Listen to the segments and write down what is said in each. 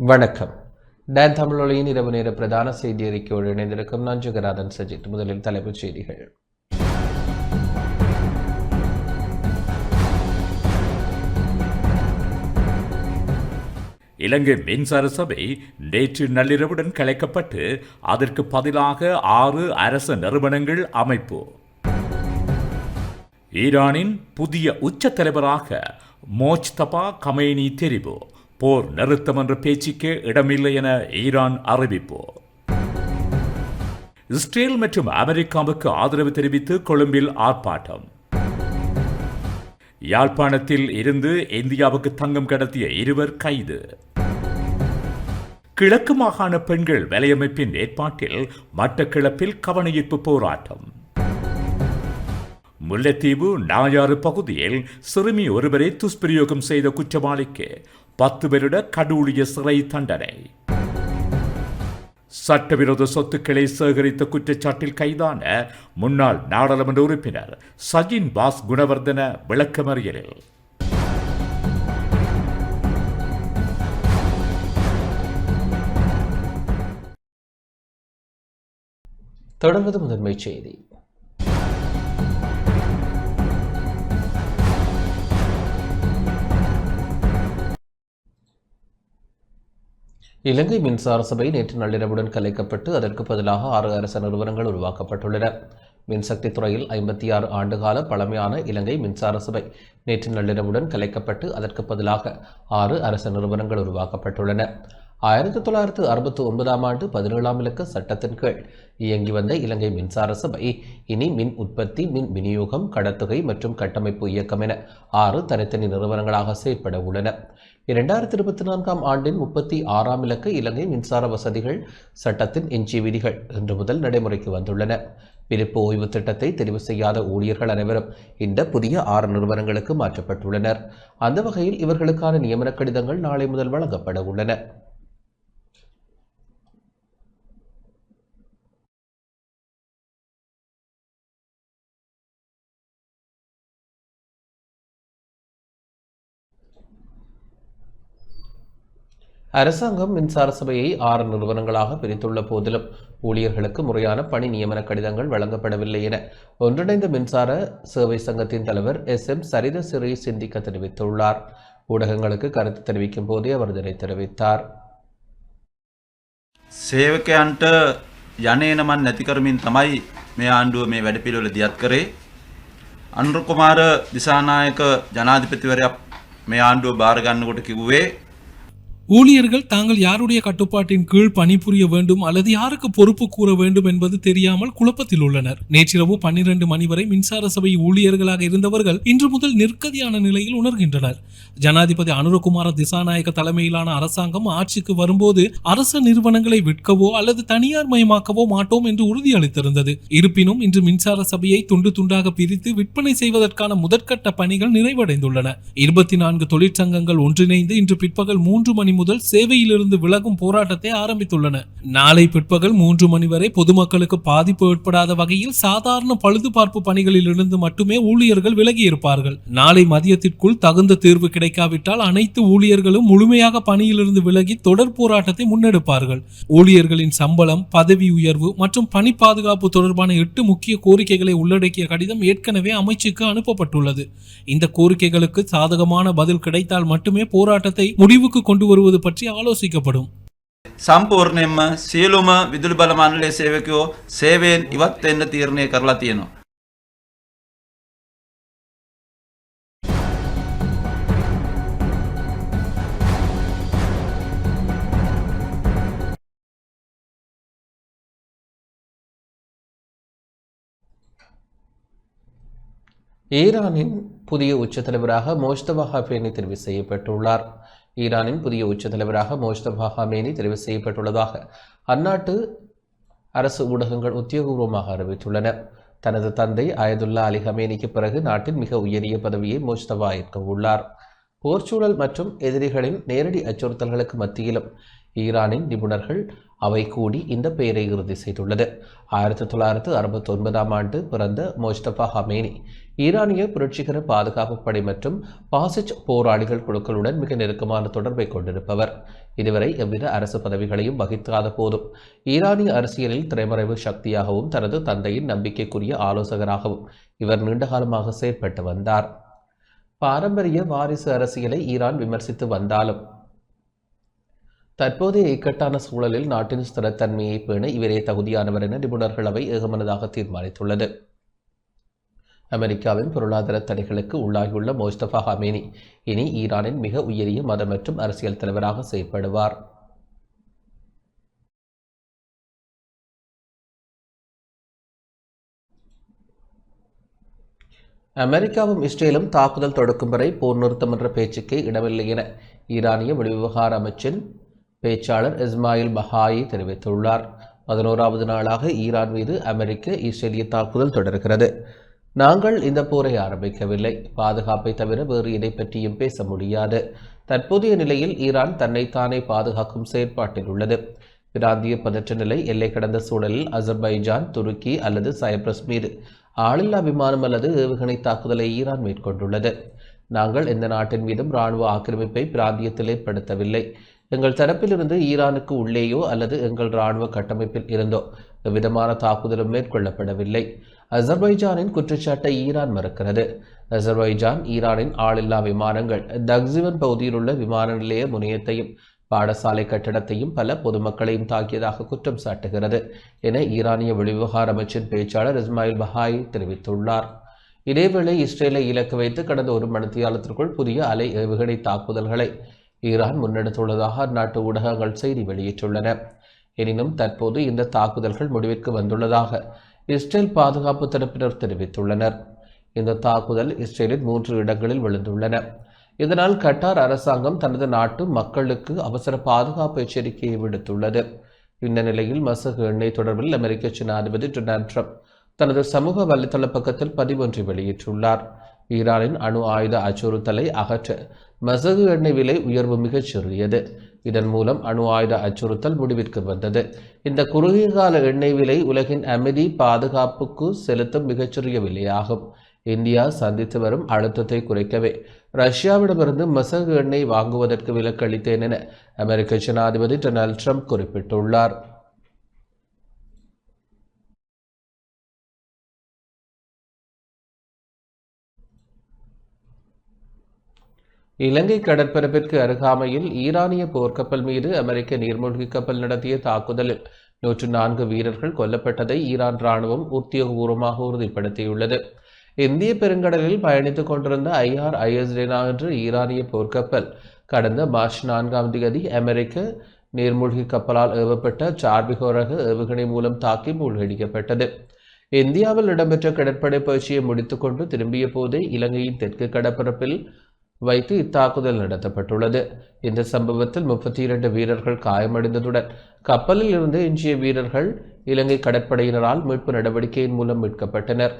வணக்கம். டான் தமிழொலியின் இரவு நேர பிரதான செய்தி அறிக்கையோடு இணைந்திருக்கும் நான் ஜெகநாதன் சஜித். முதலில் தலைப்புச் செய்திகள். இலங்கை மின்சார சபை நேற்று நள்ளிரவுடன் கலைக்கப்பட்டு அதற்கு பதிலாக 6 அரச நிறுவனங்கள் அமைப்பு. ஈரானின் புதிய உச்ச தலைவராக மோஜ்தபா கமேனி தெரிவு. போர் நிறுத்தம் என்ற பேச்சுக்கு இடமில்லை என ஈரான் அறிவிப்பு. இஸ்ரேல் மற்றும் அமெரிக்காவுக்கு ஆதரவு தெரிவித்து கொழும்பில் ஆர்ப்பாட்டம். யாழ்ப்பாணத்தில் இருந்து இந்தியாவுக்கு தங்கம் கடத்திய 2 கைது. கிழக்கு மாகாண பெண்கள் வலையமைப்பின் ஏற்பாட்டில் மட்டக்களப்பில் கவனஈர்ப்பு போராட்டம். முல்லைத்தீவு நாயாறு பகுதியில் சிறுமி ஒருவரை துஷ்பிரயோகம் செய்த குற்றவாளிக்கு 10 வருட கடூழிய சிறை தண்டனை. சட்டவிரோத சொத்துக்களை சேகரித்த குற்றச்சாட்டில் கைதான முன்னாள் நாடாளுமன்ற உறுப்பினர் சஜின் பாஸ் குணவர்தன விளக்கமறியலில். தொடர்வது முதன்மை செய்தி. இலங்கை மின்சார சபை நேற்று நள்ளிரவுடன் கலைக்கப்பட்டு அதற்கு பதிலாக 6 அரச நிறுவனங்கள் உருவாக்கப்பட்டுள்ளன. மின்சக்தி துறையில் 56 ஆண்டுகால பழமையான இலங்கை மின்சார சபை நேற்று நள்ளிரவுடன் கலைக்கப்பட்டு அதற்கு பதிலாக 6 அரச நிறுவனங்கள் உருவாக்கப்பட்டுள்ளன. 1969ஆம் ஆண்டு 17ஆம் இலக்க சட்டத்தின் கீழ் இயங்கி வந்த இலங்கை மின்சார சபை இனி மின் உற்பத்தி, மின் விநியோகம், கடத்துகை மற்றும் கட்டமைப்பு இயக்கம் என 6 தனித்தனி நிறுவனங்களாக செயற்பட உள்ளன. 2024ஆம் ஆண்டின் 36ஆம் இலக்க இலங்கை மின்சார வசதிகள் சட்டத்தின் எஞ்சிய விதிகள் இன்று முதல் நடைமுறைக்கு வந்துள்ளன. விருப்பு ஓய்வு திட்டத்தை தெரிவு செய்யாத ஊழியர்கள் அனைவரும் இந்த புதிய 6 நிறுவனங்களுக்கு மாற்றப்பட்டுள்ளனர். அந்த வகையில் இவர்களுக்கான நியமன கடிதங்கள் நாளை முதல் வழங்கப்பட உள்ளன. அரசாங்கம் மின்சார சபையை 6 நிறுவனங்களாக பிரித்துள்ள போதிலும் ஊழியர்களுக்கு முறையான பணி நியமன கடிதங்கள் வழங்கப்படவில்லை என ஒன்றிணைந்த மின்சார சேவை சங்கத்தின் தலைவர் SM சரித சிறி சிந்திக்க தெரிவித்துள்ளார். ஊடகங்களுக்கு கருத்து தெரிவிக்கும் போதே அவர் இதனை தெரிவித்தார். සේවකයන්ට යනේනමන් නැති කරමින් තමයි මේ ආණ්ඩුව මේ වැඩපිළිවෙල දියත් කරේ. අනුර කුමාර දිසානායක ජනාධිපතිවරයා මේ ආණ්ඩුව බාර ගන්නකොට කිව්වේ ஊழியர்கள் தாங்கள் யாருடைய கட்டுப்பாட்டின் கீழ் பணிபுரிய வேண்டும் அல்லது யாருக்கு பொறுப்பு கூற வேண்டும் என்பது தெரியாமல் குழப்பத்தில் உள்ளனர். நேற்றிரவு 12 மணி வரை மின்சார சபை ஊழியர்களாக இருந்தவர்கள் இன்று முதல் நிற்கதியான நிலையில் உணர்கின்றனர். ஜனாதிபதி அனுரகுமார திசாநாயக்க தலைமையிலான அரசாங்கம் ஆட்சிக்கு வரும்போது அரச நிறுவனங்களை விற்கவோ அல்லது தனியார் மயமாக்கவோ மாட்டோம் என்று உறுதியளித்திருந்தது. இருப்பினும் இன்று மின்சார சபையை துண்டு துண்டாக பிரித்து விற்பனை செய்வதற்கான முதற்கட்ட பணிகள் நிறைவடைந்துள்ளன. 24 தொழிற்சங்கங்கள் ஒன்றிணைந்து இன்று பிற்பகல் 3 மணி முதல் சேவையிலிருந்து விலகும் போராட்டத்தை ஆரம்பித்துள்ளன. நாளை பிற்பகல் 3 மணி வரை பொதுமக்களுக்கு பாதிப்பு ஏற்படாத வகையில் சாதாரண பழுதுபார்ப்பு பணிகளில் இருந்து மட்டுமே ஊழியர்கள் விலகி இருப்பார்கள். நாளை மதியத்திற்குள் தகுந்த தீர்வு கிடைக்காவிட்டால் அனைத்து ஊழியர்களும் முழுமையாக பணியிலிருந்து விலகி தொடர் போராட்டத்தை முன்னெடுப்பார்கள். ஊழியர்களின் சம்பளம், பதவி உயர்வு மற்றும் பணி பாதுகாப்பு தொடர்பான 8 முக்கிய கோரிக்கைகளை உள்ளடக்கிய கடிதம் ஏற்கனவே அமைச்சுக்கு அனுப்பப்பட்டுள்ளது. இந்த கோரிக்கைகளுக்கு சாதகமான பதில் கிடைத்தால் மட்டுமே போராட்டத்தை முடிவுக்கு கொண்டு வருவது பற்றி ஆலோசிக்கப்படும். සම්පූර්ණයෙන්ම සියලුම විදුලි බල මණ්ඩලයේ සේවකයෝ සේවයෙන් ඉවත් වෙන්න තීරණය කරලා තියෙනවා. ஈரானின் புதிய உச்ச தலைவராக மோஜ்தபா கமேனி தெரிவு செய்யப்பட்டுள்ளார். ஈரானின் புதிய உச்ச தலைவராக மோஜ்தபா கமேனி தெரிவு செய்யப்பட்டுள்ளதாக அந்நாட்டு அரசு ஊடகங்கள் உத்தியோகபூர்வமாக அறிவித்துள்ளன. தனது தந்தை அயதுல்லா அலி கமேனிக்கு பிறகு நாட்டின் மிக உயரிய பதவியை மோஜ்தபா ஏற்க உள்ளார். போர்ச்சூழல் மற்றும் எதிரிகளின் நேரடி அச்சுறுத்தல்களுக்கு மத்தியிலும் ஈரானின் நிபுணர்கள் அவை கூடி இந்த பெயரை இறுதி செய்துள்ளது. 1969ஆம் ஆண்டு பிறந்த மோஸ்தபா ஹமேனி ஈரானிய புரட்சிகர பாதுகாப்பு படை மற்றும் பாசிச் போராளிகள் குழுக்களுடன் மிக நெருக்கமான தொடர்பை கொண்டிருப்பவர். இதுவரை எவ்வித அரசு பதவிகளையும் வகிக்காத போதும் ஈரானிய அரசியலில் திரைமறைவு சக்தியாகவும் தனது தந்தையின் நம்பிக்கைக்குரிய ஆலோசகராகவும் இவர் நீண்டகாலமாக செயற்பட்டு வந்தார். பாரம்பரிய வாரிசு அரசியலை ஈரான் விமர்சித்து வந்தாலும் தற்போதைய இக்கட்டான சூழலில் நாட்டின் ஸ்திரத்தன்மையை பேண இவரே தகுதியானவர் என நிபுணர்கள் அவை ஏகமனதாக தீர்மானித்துள்ளது. அமெரிக்காவின் பொருளாதார தடைகளுக்கு உள்ளாகியுள்ள மோஸ்தபா ஹமேனி இனி ஈரானின் மிக உயரிய மத மற்றும் அரசியல் தலைவராக செயல்படுவார். அமெரிக்காவும் இஸ்ரேலும் தாக்குதல் தொடுக்கும் வரை போர் நிறுத்தம் என்ற பேச்சுக்கே இடமில்லை என ஈரானிய வெளிவிவகார அமைச்சின் பேச்சாளர் இஸ்மாயில் பஹாயி தெரிவித்துள்ளார். 11வது நாளாக ஈரான் மீது அமெரிக்க இஸ்ரேலிய தாக்குதல் தொடர்கிறது. நாங்கள் இந்த போரை ஆரம்பிக்கவில்லை. பாதுகாப்பை தவிர வேறு எதை பற்றியும் பேச முடியாது. தற்போதைய நிலையில் ஈரான் தன்னைத்தானே பாதுகாக்கும் செயற்பாட்டில் உள்ளது. பிராந்திய பதற்ற நிலை எல்லை கடந்த சூழலில் அசர்பைஜான், துருக்கி அல்லது சைப்ரஸ் மீது ஆளில்லா விமானம் அல்லது ஏவுகணை தாக்குதலை ஈரான் மேற்கொண்டுள்ளது. நாங்கள் எந்த நாட்டின் மீதும் இராணுவ ஆக்கிரமிப்பை பிராந்தியத்தில் ஏற்படுத்தவில்லை. எங்கள் தரப்பிலிருந்து ஈரானுக்கு உள்ளேயோ அல்லது எங்கள் இராணுவ கட்டமைப்பில் இருந்தோ எவ்விதமான தாக்குதலும் மேற்கொள்ளப்படவில்லை. அசர்பைஜானின் குற்றச்சாட்டை ஈரான் மறுக்கிறது. அசர்பைஜான் ஈரானின் ஆளில்லா விமானங்கள் தக்சிவன் பகுதியில் உள்ள விமான நிலைய முனையத்தையும் பாடசாலை கட்டடத்தையும் பல பொதுமக்களையும் தாக்கியதாக குற்றம் சாட்டுகிறது என ஈரானிய வெளிவிவகார அமைச்சின் பேச்சாளர் இஸ்மாயில் பஹாயி தெரிவித்துள்ளார். இதேவேளை இஸ்ரேலை இலக்கு வைத்து கடந்த ஒரு மணித்தியாலத்திற்குள் புதிய அலை ஏவுகணை தாக்குதல்களை ஈரான் முன்னெடுத்துள்ளதாக அந்நாட்டு ஊடகங்கள் செய்தி வெளியிட்டுள்ளன. எனினும் தற்போது இந்த தாக்குதல்கள் முடிவிற்கு வந்துள்ளதாக இஸ்ரேல் பாதுகாப்பு தரப்பினர் தெரிவித்துள்ளனர். இந்த தாக்குதல் இஸ்ரேலின் 3 இடங்களில் விழுந்துள்ளன. இதனால் கட்டார் அரசாங்கம் தனது நாட்டு மக்களுக்கு அவசர பாதுகாப்பு எச்சரிக்கையை விடுத்துள்ளது. இந்த நிலையில் மசகு எண்ணெய் தொடர்பில் அமெரிக்க ஜனாதிபதி டொனால்ட் ட்ரம்ப் தனது சமூக வலைதள பக்கத்தில் பதிவொன்றை வெளியிட்டுள்ளார். ஈரானின் அணு ஆயுத அச்சுறுத்தலை அகற்ற மசகு எண்ணெய் விலை உயர்வு மிகச் சிறியது. இதன் மூலம் அணு ஆயுத அச்சுறுத்தல் முடிவிற்கு வந்தது. இந்த குறுகிய கால எண்ணெய் விலை உலகின் அமைதி பாதுகாப்புக்கு செலுத்தும் மிகச்சிறிய விலையாகும். இந்தியா சந்தித்து வரும் அழுத்தத்தை குறைக்கவே ரஷ்யாவிடமிருந்து மசகு எண்ணெய் வாங்குவதற்கு விலக்கு அளித்தேன் என அமெரிக்க ஜனாதிபதி டொனால்ட் ட்ரம்ப் குறிப்பிட்டுள்ளார். இலங்கை கடற்பரப்பிற்கு அருகாமையில் ஈரானிய போர்க்கப்பல் மீது அமெரிக்க நீர்மூழ்கி கப்பல் நடத்திய தாக்குதலில் 104 வீரர்கள் கொல்லப்பட்டதை ஈரான் இராணுவம் உத்தியோகபூர்வமாக உறுதிப்படுத்தியுள்ளது. இந்திய பெருங்கடலில் பயணித்துக் கொண்டிருந்த IRIS டெனா என்ற ஈரானிய போர்க்கப்பல் கடந்த மார்ச் 4ஆம் தேதி அமெரிக்க நீர்மூழ்கி கப்பலால் ஏவப்பட்ட சார்பிகோ ரக ஏவுகணை மூலம் தாக்கி மூழ்கடிக்கப்பட்டது. இந்தியாவில் இடம்பெற்ற கடற்படை பயிற்சியை முடித்துக்கொண்டு திரும்பிய போதே இலங்கையின் தெற்கு கடற்பரப்பில் வைத்து இத்தாக்குதல் நடத்தப்பட்டுள்ளது. இந்த சம்பவத்தில் 32 வீரர்கள் காயமடைந்ததுடன் கப்பலில் இருந்து எஞ்சிய வீரர்கள் இலங்கை கடற்படையினரால் மீட்பு நடவடிக்கையின் மூலம் மீட்கப்பட்டனர்.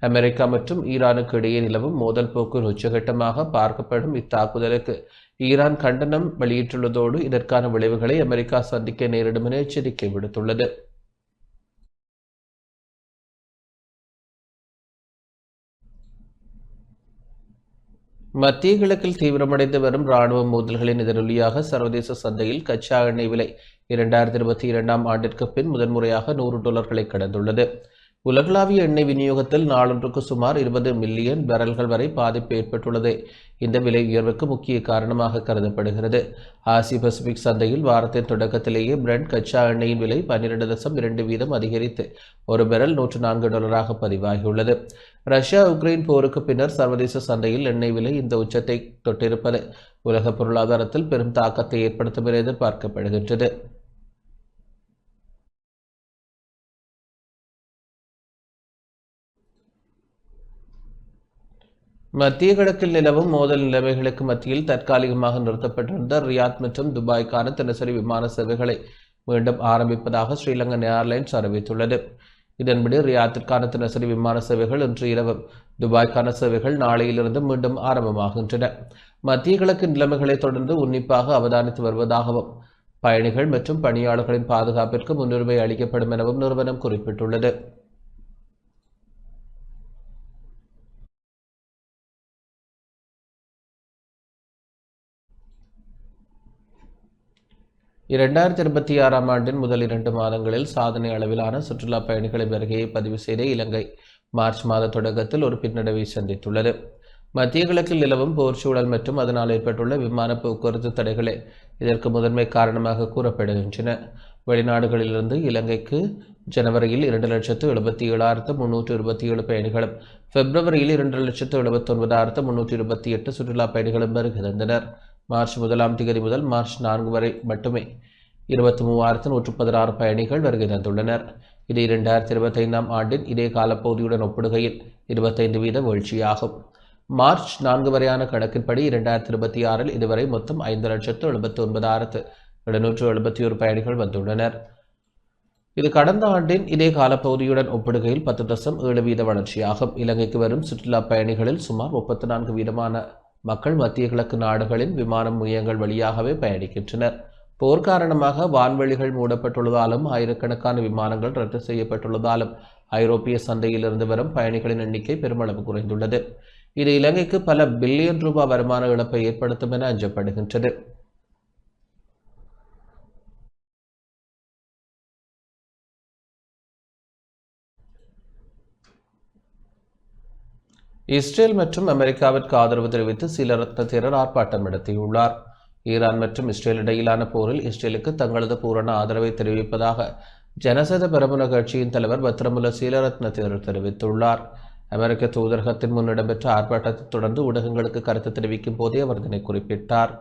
அமெரிக்கா மற்றும் ஈரானுக்கு இடையே நிலவும் மோதல் போக்கு உச்சகட்டமாக பார்க்கப்படும் இத்தாக்குதலுக்கு ஈரான் கண்டனம் வெளியிட்டுள்ளதோடு இதற்கான விளைவுகளை அமெரிக்கா சந்திக்க நேரிடும் என எச்சரிக்கை விடுத்துள்ளது. மத்திய கிழக்கில் தீவிரமடைந்து வரும் இராணுவ மோதல்களின் எதிரொலியாக சர்வதேச சந்தையில் கச்சா எண்ணெய் விலை 2022ஆம் ஆண்டிற்கு பின் முதன்முறையாக $100 கடந்துள்ளது. உலகளாவிய எண்ணெய் விநியோகத்தில் நாளொன்றுக்கு சுமார் 20 மில்லியன் பேரல்கள் வரை பாதிப்பு ஏற்பட்டுள்ளது இந்த விலை உயர்வுக்கு முக்கிய காரணமாக கருதப்படுகிறது. ஆசிய பசிபிக் சந்தையில் வாரத்தின் தொடக்கத்திலேயே பிரெண்ட் கச்சா எண்ணெயின் விலை 12.2% அதிகரித்து ஒரு பேரல் $104 பதிவாகியுள்ளது. ரஷ்யா உக்ரைன் போருக்கு பின்னர் சர்வதேச சந்தையில் எண்ணெய் விலை இந்த உச்சத்தை தொட்டிருப்பது உலக பொருளாதாரத்தில் பெரும் தாக்கத்தை ஏற்படுத்தும் என எதிர்பார்க்கப்படுகின்றது. மத்திய கிழக்கில் நிலவும் மோதல் நிலைமைகளுக்கு மத்தியில் தற்காலிகமாக நிறுத்தப்பட்டிருந்த ரியாத் மற்றும் துபாய்க்கான தினசரி விமான சேவைகளை மீண்டும் ஆரம்பிப்பதாக ஸ்ரீலங்கன் ஏர்லைன்ஸ் அறிவித்துள்ளது. இதன்படி ரியாத்திற்கான தினசரி விமான சேவைகள் இன்று இரவும், துபாய்க்கான சேவைகள் நாளையிலிருந்து மீண்டும் ஆரம்பமாகின்றன. மத்திய கிழக்கு நிலைமைகளை தொடர்ந்து உன்னிப்பாக அவதானித்து வருவதாகவும் பயணிகள் மற்றும் பணியாளர்களின் பாதுகாப்பிற்கு முன்னுரிமை அளிக்கப்படும் எனவும் நிறுவனம் குறிப்பிட்டுள்ளது. ஆண்டின் முதல் 2 மாதங்களில் சாதனை அளவிலான சுற்றுலா பயணிகளின் வருகையை பதிவு செய்த இலங்கை மார்ச் மாத தொடக்கத்தில் ஒரு பின்னடைவை சந்தித்துள்ளது. மத்திய கிழக்கில் நிலவும் போர் சூழல் மற்றும் அதனால் ஏற்பட்டுள்ள விமான போக்குவரத்து தடைகளே இதற்கு முதன்மை காரணமாக கூறப்படுகின்றன. வெளிநாடுகளிலிருந்து இலங்கைக்கு ஜனவரியில் 2,77,327 பயணிகளும் பிப்ரவரியில் 2,79,328 சுற்றுலா பயணிகளும் வருகை தந்தனர். மார்ச் 1ஆம் தேதி முதல் மார்ச் 4 வரை மட்டுமே 23,116 பயணிகள் வருகை தந்துள்ளனர். இது 2025ஆம் ஆண்டின் இதே காலப்பகுதியுடன் ஒப்பிடுகையில் 25% வீழ்ச்சியாகும். மார்ச் 4 வரையான கணக்கின்படி 2026இல் இதுவரை மொத்தம் 5,79,771 பயணிகள் வந்துள்ளனர். இது கடந்த ஆண்டின் இதே காலப்பகுதியுடன் ஒப்பிடுகையில் 10.7% வளர்ச்சியாகும். இலங்கைக்கு வரும் சுற்றுலா பயணிகளில் சுமார் 34% மக்கள் மத்திய கிழக்கு நாடுகளின் விமானம் மையங்கள் வழியாகவே பயணிக்கின்றனர். போர் காரணமாக வான்வெளிகள் மூடப்பட்டுள்ளதாலும் ஆயிரக்கணக்கான விமானங்கள் ரத்து செய்யப்பட்டுள்ளதாலும் ஐரோப்பிய சந்தையிலிருந்து வரும் பயணிகளின் எண்ணிக்கை பெருமளவு குறைந்துள்ளது. இது இலங்கைக்கு பல பில்லியன் ரூபாய் வருமான இழப்பை ஏற்படுத்தும் என அஞ்சப்படுகின்றது. இஸ்ரேல் மற்றும் அமெரிக்காவிற்கு ஆதரவு தெரிவித்து சீலரத்ன தேரர் ஆர்ப்பாட்டம் நடத்தியுள்ளார். ஈரான் மற்றும் இஸ்ரேல் இடையிலான போரில் இஸ்ரேலுக்கு தங்களது பூரண ஆதரவை தெரிவிப்பதாக ஜனசத பெரமுன கட்சியின் தலைவர் பத்ரமுல்ல சீலரத்ன தேரர் தெரிவித்துள்ளார். அமெரிக்க தூதரகத்தின் முன் இடம்பெற்ற ஆர்ப்பாட்டத்தை தொடர்ந்து ஊடகங்களுக்கு கருத்து தெரிவிக்கும் போதே அவர் இதனை குறிப்பிட்டார்.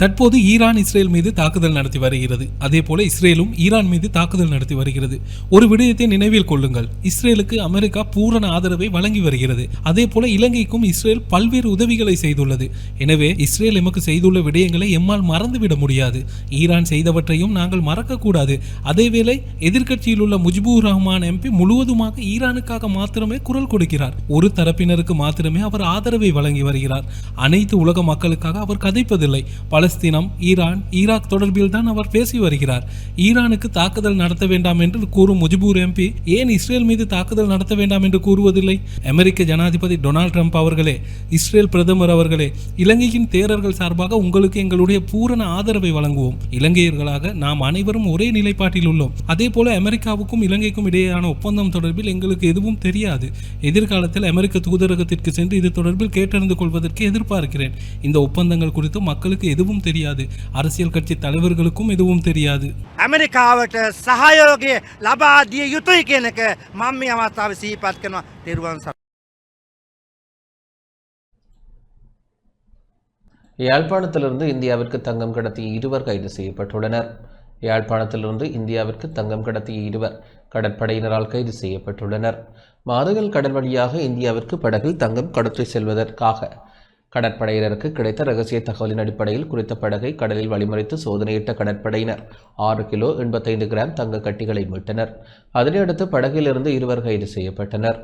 தற்போது ஈரான் இஸ்ரேல் மீது தாக்குதல் நடத்தி வருகிறது. அதே போல இஸ்ரேலும் ஈரான் மீது தாக்குதல் நடத்தி வருகிறது. ஒரு விடயத்தை நினைவில் கொள்ளுங்கள், இஸ்ரேலுக்கு அமெரிக்கா பூரண ஆதரவை வழங்கி வருகிறது. அதே போல இலங்கைக்கும் இஸ்ரேல் பல்வேறு உதவிகளை செய்துள்ளது. எனவே இஸ்ரேல் எமக்கு செய்துள்ள விடயங்களை எம்மால் மறந்துவிட முடியாது. ஈரான் செய்தவற்றையும் நாங்கள் மறக்கக்கூடாது. அதேவேளை எதிர்க்கட்சியில் உள்ள முஜிபுர் ரஹ்மான் எம்பி முழுவதுமாக ஈரானுக்காக மாத்திரமே குரல் கொடுக்கிறார். ஒரு தரப்பினருக்கு மாத்திரமே அவர் ஆதரவை வழங்கி வருகிறார். அனைத்து உலக மக்களுக்காக அவர் கதைப்பதில்லை. பலஸ்தீனம், ஈரான், ஈராக் தொடர்பில் தான் அவர் பேசி வருகிறார். ஈரானுக்கு தாக்குதல் நடத்த வேண்டாம் என்று கூறும் முஜிபுர் எம்பி ஏன் இஸ்ரேல் மீது தாக்குதல் நடத்த வேண்டாம் என்று கூறுவதில்லை? அமெரிக்க ஜனாதிபதி டொனால்ட் ட்ரம்ப் அவர்களே, இஸ்ரேல் பிரதமர் அவர்களே, இலங்கையின் தேரர்கள் சார்பாக உங்களுக்கு எங்களுடைய பூரண ஆதரவை வழங்குவோம். இலங்கையர்களாக நாம் அனைவரும் ஒரே நிலைப்பாட்டில் உள்ளோம். அதே போல அமெரிக்காவுக்கும் இலங்கைக்கும் இடையேயான ஒப்பந்தம் தொடர்பில் எங்களுக்கு எதுவும் தெரியாது. எதிர்காலத்தில் அமெரிக்க தூதரகத்திற்கு சென்று இது தொடர்பில் கேட்டறிந்து கொள்வதற்கு எதிர்பார்க்கிறேன். இந்த ஒப்பந்தங்கள் குறித்து மக்களுக்கு எதுவும் தெரியாது. அரசியல் கட்சி தலைவர்களுக்கும் எதுவும் தெரியாது. அமெரிக்காවට සහයෝගය ලබා දිය යුතුයි කියන එක මම මේ අවස්ථාවේ සිහිපත් කරනවා. තෙරුවන් සරණයි. யாழ்ப்பாணத்திலிருந்து இந்தியாவிற்கு தங்கம் கடத்திய 2 கைது செய்யப்பட்டுள்ளனர். யாழ்ப்பாணத்திலிருந்து இந்தியாவிற்கு தங்கம் கடத்திய 2 கடற்படையினரால் கைது செய்யப்பட்டுள்ளனர். மாதகள் கடல் வழியாக இந்தியாவிற்கு படகில் தங்கம் கடத்தி செல்வதற்காக கடற்படையினருக்கு கிடைத்த ரகசிய தகவலின் அடிப்படையில் குறித்த படகை கடலில் வழிமறித்து சோதனையிட்ட கடற்படையினர் 6 கிலோ 85 கிராம் தங்க கட்டிகளை மீட்டனர். அதனையடுத்து படகிலிருந்து 2 கைது செய்யப்பட்டனர்.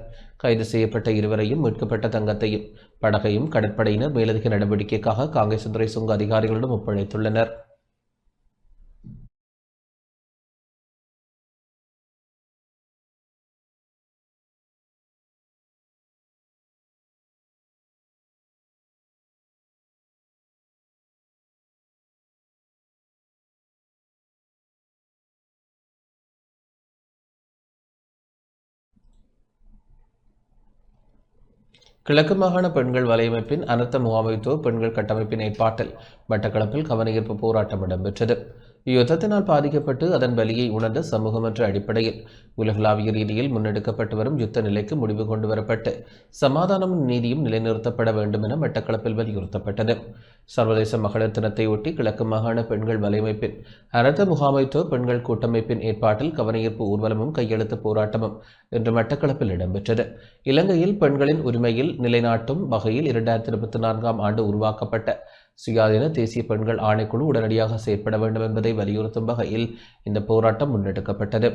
கைது செய்யப்பட்ட 2 மீட்கப்பட்ட தங்கத்தையும் படகையும் கடற்படையினர் மேலதிக நடவடிக்கைக்காக காங்கேசந்துறை சுங்க அதிகாரிகளிடம் ஒப்படைத்துள்ளனர். கிழக்கு மாகாண பெண்கள் வலையமைப்பின் அனர்த்த முகாமைத்துவ பெண்கள் கட்டமைப்பின் ஏற்பாட்டில் மட்டக்களப்பில் கவனஈர்ப்பு போராட்டம் இடம்பெற்றது. யுத்தத்தினால் பாதிக்கப்பட்டு அதன் வலியை உணர்ந்த சமூகம் என்ற அடிப்படையில் உலகளாவிய ரீதியில் முன்னெடுக்கப்பட்டு வரும் யுத்த நிலைக்கு முடிவு கொண்டு வரப்பட்டு சமாதானமும் நீதியும் நிலைநிறுத்தப்பட வேண்டும் என மட்டக்களப்பில் வலியுறுத்தப்பட்டது. சர்வதேச மகளிர் தினத்தை ஒட்டி கிழக்கு மாகாண பெண்கள் வலையமைப்பின் அனர்த்த முகாமைத்துவ பெண்கள் கூட்டமைப்பின் ஏற்பாட்டில் கவனஈர்ப்பு ஊர்வலமும் கையெழுத்து போராட்டமும் இன்று மட்டக்களப்பில் இடம்பெற்றது. இலங்கையில் பெண்களின் உரிமையில் நிலைநாட்டும் வகையில் 2024ஆம் ஆண்டு உருவாக்கப்பட்ட சுயாதீன தேசிய பெண்கள் ஆணைக்குழு உடனடியாக செயற்பட வேண்டும் என்பதை வலியுறுத்தும் வகையில் இந்த போராட்டம் முன்னெடுக்கப்பட்டது.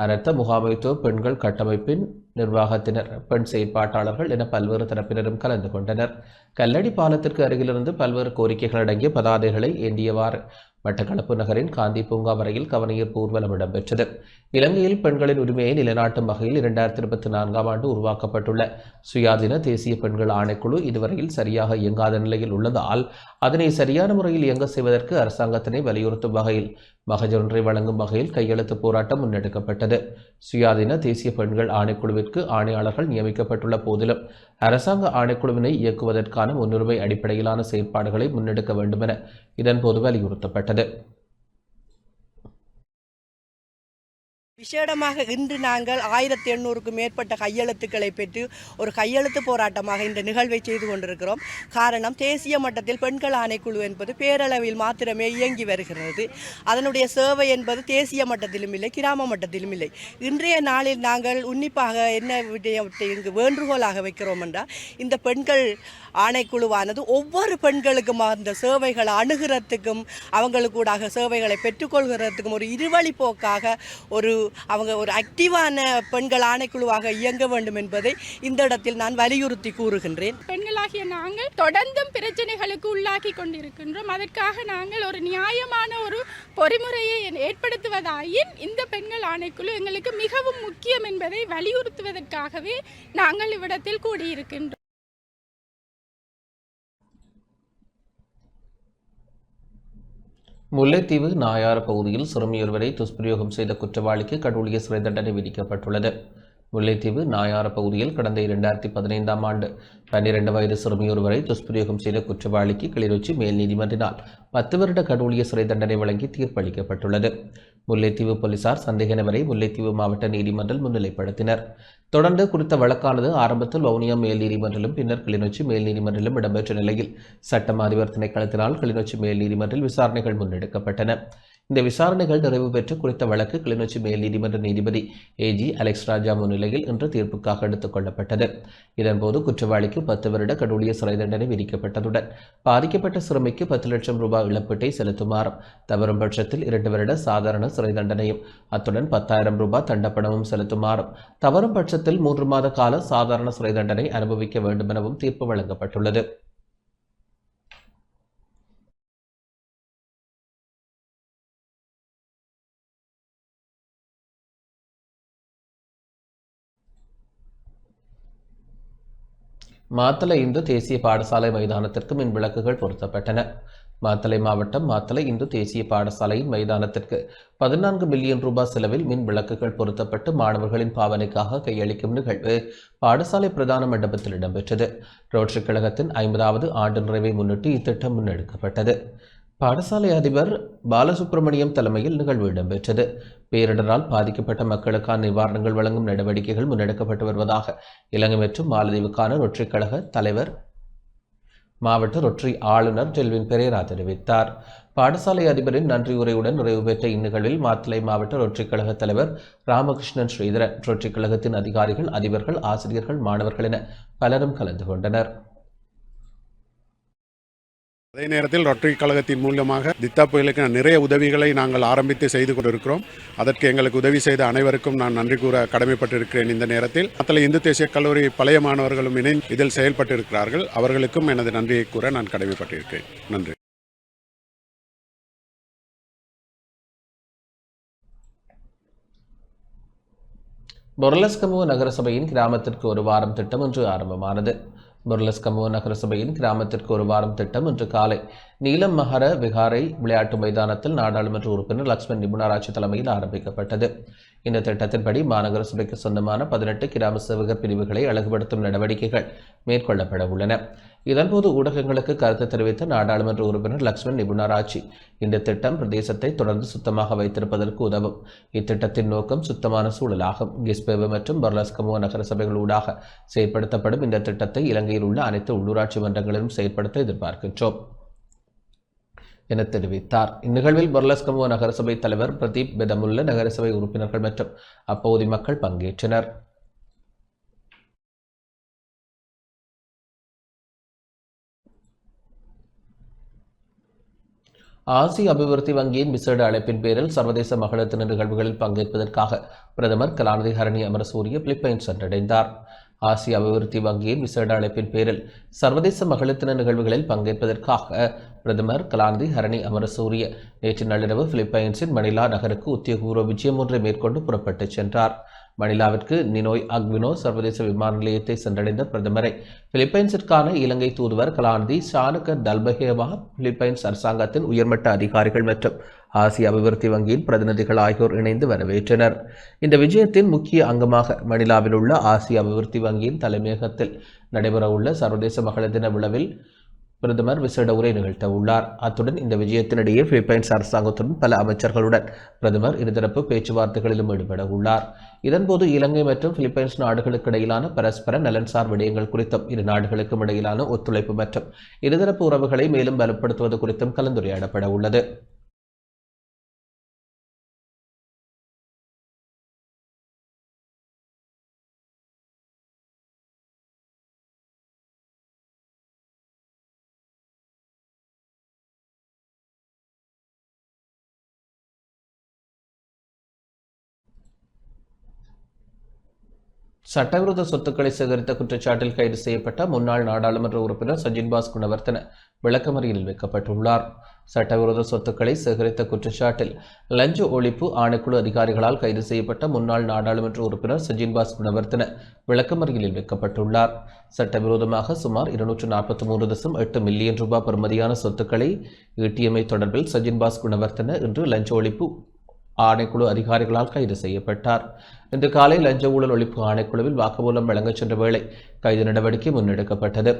அரத்த முகாமைத்துவ பெண்கள் கட்டமைப்பின் நிர்வாகத்தினர், பெண் செயற்பாட்டாளர்கள் என பல்வேறு தரப்பினரும் கலந்து கொண்டனர். கல்லடி பாலத்திற்கு அருகிலிருந்து பல்வேறு கோரிக்கைகள் அடங்கிய பதாதைகளை ஏந்தியவாறு மட்டக்களப்பு நகரின் காந்தி பூங்கா வரையில் கவனஈர்ப்பு ஊர்வலம் இடம்பெற்றது. இலங்கையில் பெண்களின் உரிமையை நிலைநாட்டும் வகையில் 2024ஆம் ஆண்டு உருவாக்கப்பட்டுள்ள சுயாதீன தேசிய பெண்கள் ஆணைக்குழு இதுவரையில் சரியாக இயங்காத நிலையில் உள்ளதால் அதனை சரியான முறையில் இயங்க செய்வதற்கு அரசாங்கத்தினை வலியுறுத்தும் வகையில் மகஜொன்றை வழங்கும் வகையில் கையெழுத்து போராட்டம் முன்னெடுக்கப்பட்டது. சுயாதீன தேசிய பெண்கள் ஆணைக்குழுவிற்கு ஆணையாளர்கள் நியமிக்கப்பட்டுள்ள போதிலும் அரசாங்க ஆணைக்குழுவினை இயக்குவதற்கான முன்னுரிமை அடிப்படையிலான செயற்பாடுகளை முன்னெடுக்க வேண்டும் என இதன்போது வலியுறுத்தப்பட்டது. விசேடமாக இன்று நாங்கள் 1800க்கும் மேற்பட்ட கையெழுத்துக்களை பெற்று ஒரு கையெழுத்து போராட்டமாக இந்த நிகழ்வை செய்து கொண்டிருக்கிறோம். காரணம், தேசிய மட்டத்தில் பெண்கள் ஆணைக்குழு என்பது பேரளவில் மாத்திரமே இயங்கி வருகிறது. அதனுடைய சேவை என்பது தேசிய மட்டத்திலும் இல்லை, கிராம மட்டத்திலும் இல்லை. இன்றைய நாளில் நாங்கள் உன்னிப்பாக என்ன விடயத்தை இங்கு வேண்டுகோளாக வைக்கிறோம் என்றால், இந்த பெண்கள் ஆணைக்குழுவானது ஒவ்வொரு பெண்களுக்கும் அந்த சேவைகளை அணுகிறதுக்கும் அவங்களுக்கூடாக சேவைகளை பெற்றுக்கொள்கிறதுக்கும் ஒரு இருவழி போக்காக அவங்க ஒரு ஆக்டிவான பெண்கள் ஆணைக்குழுவாக இயங்க வேண்டும் என்பதை இந்த இடத்தில் நான் வலியுறுத்தி கூறுகின்றேன். பெண்களாகிய நாங்கள் தொடர்ந்தும் பிரச்சனைகளுக்கு உள்ளாக்கி கொண்டிருக்கின்றோம். அதற்காக நாங்கள் ஒரு நியாயமான ஒரு பொறிமுறையை ஏற்படுத்துவதாயின் இந்த பெண்கள் ஆணைக்குழு எங்களுக்கு மிகவும் முக்கியம் என்பதை வலியுறுத்துவதற்காகவே நாங்கள் இவ்விடத்தில் கூடியிருக்கின்றோம். முல்லைத்தீவு நாயாறு பகுதியில் சிறுமியொருவரை துஷ்பிரயோகம் செய்த குற்றவாளிக்கு கடூழிய சிறை தண்டனை விதிக்கப்பட்டுள்ளது. முல்லைத்தீவு நாயாறு பகுதியில் கடந்த 2015ஆம் ஆண்டு 12 வயது சிறுமியொருவரை துஷ்பிரயோகம் செய்த குற்றவாளிக்கு கிளிநொச்சி மேல் நீதிமன்றினால் 10 வருட கடூழிய சிறை தண்டனை வழங்கி தீர்ப்பளிக்கப்பட்டுள்ளது. முல்லைத்தீவு போலீசார் சந்தேக நபரை முல்லைத்தீவு மாவட்ட நீதிமன்றில் முன்னிலைப்படுத்தினர். தொடர்ந்து குறித்த வழக்கானது ஆரம்பத்தில் வவுனியா மேல் நீதிமன்றிலும் பின்னர் கிளிநொச்சி மேல் நீதிமன்றிலும் இடம்பெற்ற நிலையில் சட்டம் அதிபர் திணைக்களத்தினால் கிளிநொச்சி மேல் நீதிமன்றில் விசாரணைகள் முன்னெடுக்கப்பட்டன. இந்த விசாரணைகள் நிறைவு பெற்று குறித்த வழக்கு கிளிநொச்சி மேல் நீதிமன்ற நீதிபதி AG அலெக்ஸ் ராஜா முன்னிலையில் இன்று தீர்ப்புக்காக எடுத்துக் கொள்ளப்பட்டது. இதன்போது குற்றவாளிக்கு 10 வருட கடூழிய சிறை தண்டனை விதிக்கப்பட்டதுடன் பாதிக்கப்பட்ட சிறுமிக்கு 10 லட்சம் ரூபாய் இழப்பீட்டை செலுத்துமாறும், தவறும் பட்சத்தில் 2 வருட சாதாரண சிறை தண்டனையும் அத்துடன் 10,000 ரூபாய் தண்டப்பணமும் செலுத்துமாறும், தவறும் பட்சத்தில் 3 மாத கால சாதாரண சிறை தண்டனை அனுபவிக்க வேண்டும் எனவும் தீர்ப்பு வழங்கப்பட்டுள்ளது. மாத்தளை இந்து தேசிய பாடசாலை மைதானத்திற்கு மின் விளக்குகள் பொருத்தப்பட்டன. மாத்தளை மாவட்டம் மாத்தளை இந்து தேசிய பாடசாலையின் மைதானத்திற்கு 14 மில்லியன் ரூபாய் செலவில் மின் விளக்குகள் பொருத்தப்பட்டு மாணவர்களின் பாவனைக்காக கையளிக்கும் நிகழ்வு பாடசாலை பிரதான மண்டபத்தில் இடம்பெற்றது. ரோட்டரி கழகத்தின் 50வது ஆண்டு நிறைவை முன்னிட்டு இத்திட்டம் முன்னெடுக்கப்பட்டது. பாடசாலை அதிபர் பாலசுப்ரமணியம் தலைமையில் நிகழ்வு இடம்பெற்றது. பேரிடரால் பாதிக்கப்பட்ட மக்களுக்கான நிவாரணங்கள் வழங்கும் நடவடிக்கைகள் முன்னெடுக்கப்பட்டு வருவதாக இலங்கை மற்றும் மாலத்தீவுக்கான ரொட்டரி கழக தலைவர் மாவட்ட ரொட்டரி ஆளுநர் டெல்வின் பெரேரா தெரிவித்தார். பாடசாலை அதிபரின் நன்றியுரையுடன் நிறைவு பெற்ற இந்நிகழ்வில் மாத்தளை மாவட்ட ரொட்டரி கழக தலைவர் ராமகிருஷ்ணன் ஸ்ரீதரன், ரொட்டரி கழகத்தின் அதிகாரிகள், அதிபர்கள், ஆசிரியர்கள், மாணவர்கள் என பலரும் கலந்து கொண்டனர். அதே நேரத்தில் ரொட்டரி கழகத்தின் மூலமாக தித்தா புயலுக்கு நிறைய உதவிகளை நாங்கள் ஆரம்பித்து செய்து கொண்டிருக்கிறோம். அதற்கு எங்களுக்கு உதவி செய்த அனைவருக்கும் நான் நன்றி கூற கடமைப்பட்டிருக்கிறேன். இந்த நேரத்தில் மாத்தளை இந்து தேசிய கல்லூரி பழைய மாணவர்களும் இணைந்து இதில் செயல்பட்டிருக்கிறார்கள். அவர்களுக்கும் எனது நன்றியை கூற நான் கடமைப்பட்டிருக்கிறேன். நன்றி. பொர்லஸ்கமுவ நகரசபையின் கிராமத்திற்கு ஒரு வாரம் திட்டம் இன்று ஆரம்பமானது. பொர்லஸ்கமுவ நகரசபையின் கிராமத்திற்கு ஒரு வாரம் திட்டம் இன்று காலை நீலம் மகர விகாரை விளையாட்டு மைதானத்தில் நாடாளுமன்ற உறுப்பினர் லக்ஷ்மன் நிபுணராட்சி தலைமையில் ஆரம்பிக்கப்பட்டது. இந்த திட்டத்தின்படி மாநகர சபைக்கு சொந்தமான 18 கிராம சேவகர் பிரிவுகளை அழகுபடுத்தும் நடவடிக்கைகள் மேற்கொள்ளப்பட உள்ளன. இதன்போது ஊடகங்களுக்கு கருத்து தெரிவித்த நாடாளுமன்ற உறுப்பினர் லக்ஷ்மன் நிபுணராட்சி, இந்த திட்டம் பிரதேசத்தை தொடர்ந்து சுத்தமாக வைத்திருப்பதற்கு உதவும். இத்திட்டத்தின் நோக்கம் சுத்தமான சூழலாகும். கிஸ்பேவு மற்றும் பொர்லஸ்கமுவ நகர சபைகளூடாக செயற்படுத்தப்படும் இந்த திட்டத்தை இலங்கையில் உள்ள அனைத்து உள்ளூராட்சி மன்றங்களிலும் செயற்படுத்த எதிர்பார்க்கின்றோம் என தெரிவித்தார். இந்நிகழ்வில் பொர்லஸ்கமுவ நகரசபை தலைவர் பிரதீப் பெதமுல்ல, நகரசபை உறுப்பினர்கள் மற்றும் அப்பகுதி மக்கள் பங்கேற்றனர். ஆசிய அபிவிருத்தி வங்கியின் விசேட அழைப்பின் பேரில் சர்வதேச மகளிர் தின நிகழ்வுகளில் பங்கேற்பதற்காக பிரதமர் கலாநிதி ஹரணி அமரசூரிய பிலிப்பைன்ஸ் சென்றடைந்தார். ஆசிய அபிவிருத்தி வங்கியின் விசேட அழைப்பின் பேரில் சர்வதேச மகளிர் தின நிகழ்வுகளில் பங்கேற்பதற்காக பிரதமர் கலாநிதி ஹரணி அமரசூரிய நேற்று நள்ளிரவு பிலிப்பைன்ஸின் மணிலா நகருக்கு உத்தியோகபூர்வ விஜயம் ஒன்றை மேற்கொண்டு புறப்பட்டுச் சென்றார். மணிலாவிற்கு நினோய் அக்வினோ சர்வதேச விமான நிலையத்தை சென்றடைந்த பிரதமரை பிலிப்பைன்ஸிற்கான இலங்கை தூதுவர் கலாநிதி ஷானுக டல்பஹேவா, பிலிப்பைன்ஸ் அரசாங்கத்தின் உயர்மட்ட அதிகாரிகள் மற்றும் ஆசிய அபிவிருத்தி வங்கியின் பிரதிநிதிகள் ஆகியோர் இணைந்து வரவேற்றனர். இந்த விஜயத்தின் முக்கிய அங்கமாக மணிலாவில் உள்ள ஆசிய அபிவிருத்தி வங்கியின் தலைமையகத்தில் நடைபெறவுள்ள சர்வதேச மகளிர் தின விழாவில் பிரதமர் விசேட உரை நிகழ்த்த உள்ளார். அத்துடன் இந்த விஜயத்தினிடையே பிலிப்பைன்ஸ் அரசாங்கத்துடன் பல அமைச்சர்களுடன் பிரதமர் இருதரப்பு பேச்சுவார்த்தைகளிலும் ஈடுபட உள்ளார். இதன்போது இலங்கை மற்றும் பிலிப்பைன்ஸ் நாடுகளுக்கு இடையிலான பரஸ்பர நலன்சார் விடயங்கள் குறித்தும் இரு நாடுகளுக்கும் இடையிலான ஒத்துழைப்பு மற்றும் இருதரப்பு உறவுகளை மேலும் பலப்படுத்துவது குறித்தும் கலந்துரையாடப்பட உள்ளது. சட்டவிரோத சொத்துக்களை சேகரித்த குற்றச்சாட்டில் கைது செய்யப்பட்ட முன்னாள் நாடாளுமன்ற உறுப்பினர் சஜின்பாஸ் குணவர்த்தன விளக்கமறியலில் வைக்கப்பட்டுள்ளார். சட்டவிரோத சொத்துக்களை சேகரித்த குற்றச்சாட்டில் லஞ்ச ஒழிப்பு ஆணைக்குழு அதிகாரிகளால் கைது செய்யப்பட்ட முன்னாள் நாடாளுமன்ற உறுப்பினர் சஜின்பாஸ் குணவர்த்தன விளக்கமறியலில் வைக்கப்பட்டுள்ளார். சட்டவிரோதமாக சுமார் 243.8 மில்லியன் ரூபாய் பெறுமதியான சொத்துக்களை ஈட்டியமை தொடர்பில் சஜின்பாஸ் குணவர்த்தன இன்று லஞ்ச ஒழிப்பு ஆணைக்குழு அதிகாரிகளால் கைது செய்யப்பட்டார். இன்று காலை லஞ்ச ஊழல் ஒழிப்பு ஆணைக்குழுவில் வாக்குமூலம் வழங்கச் சென்ற வேளை கைது நடவடிக்கை முன்னெடுக்கப்பட்டது.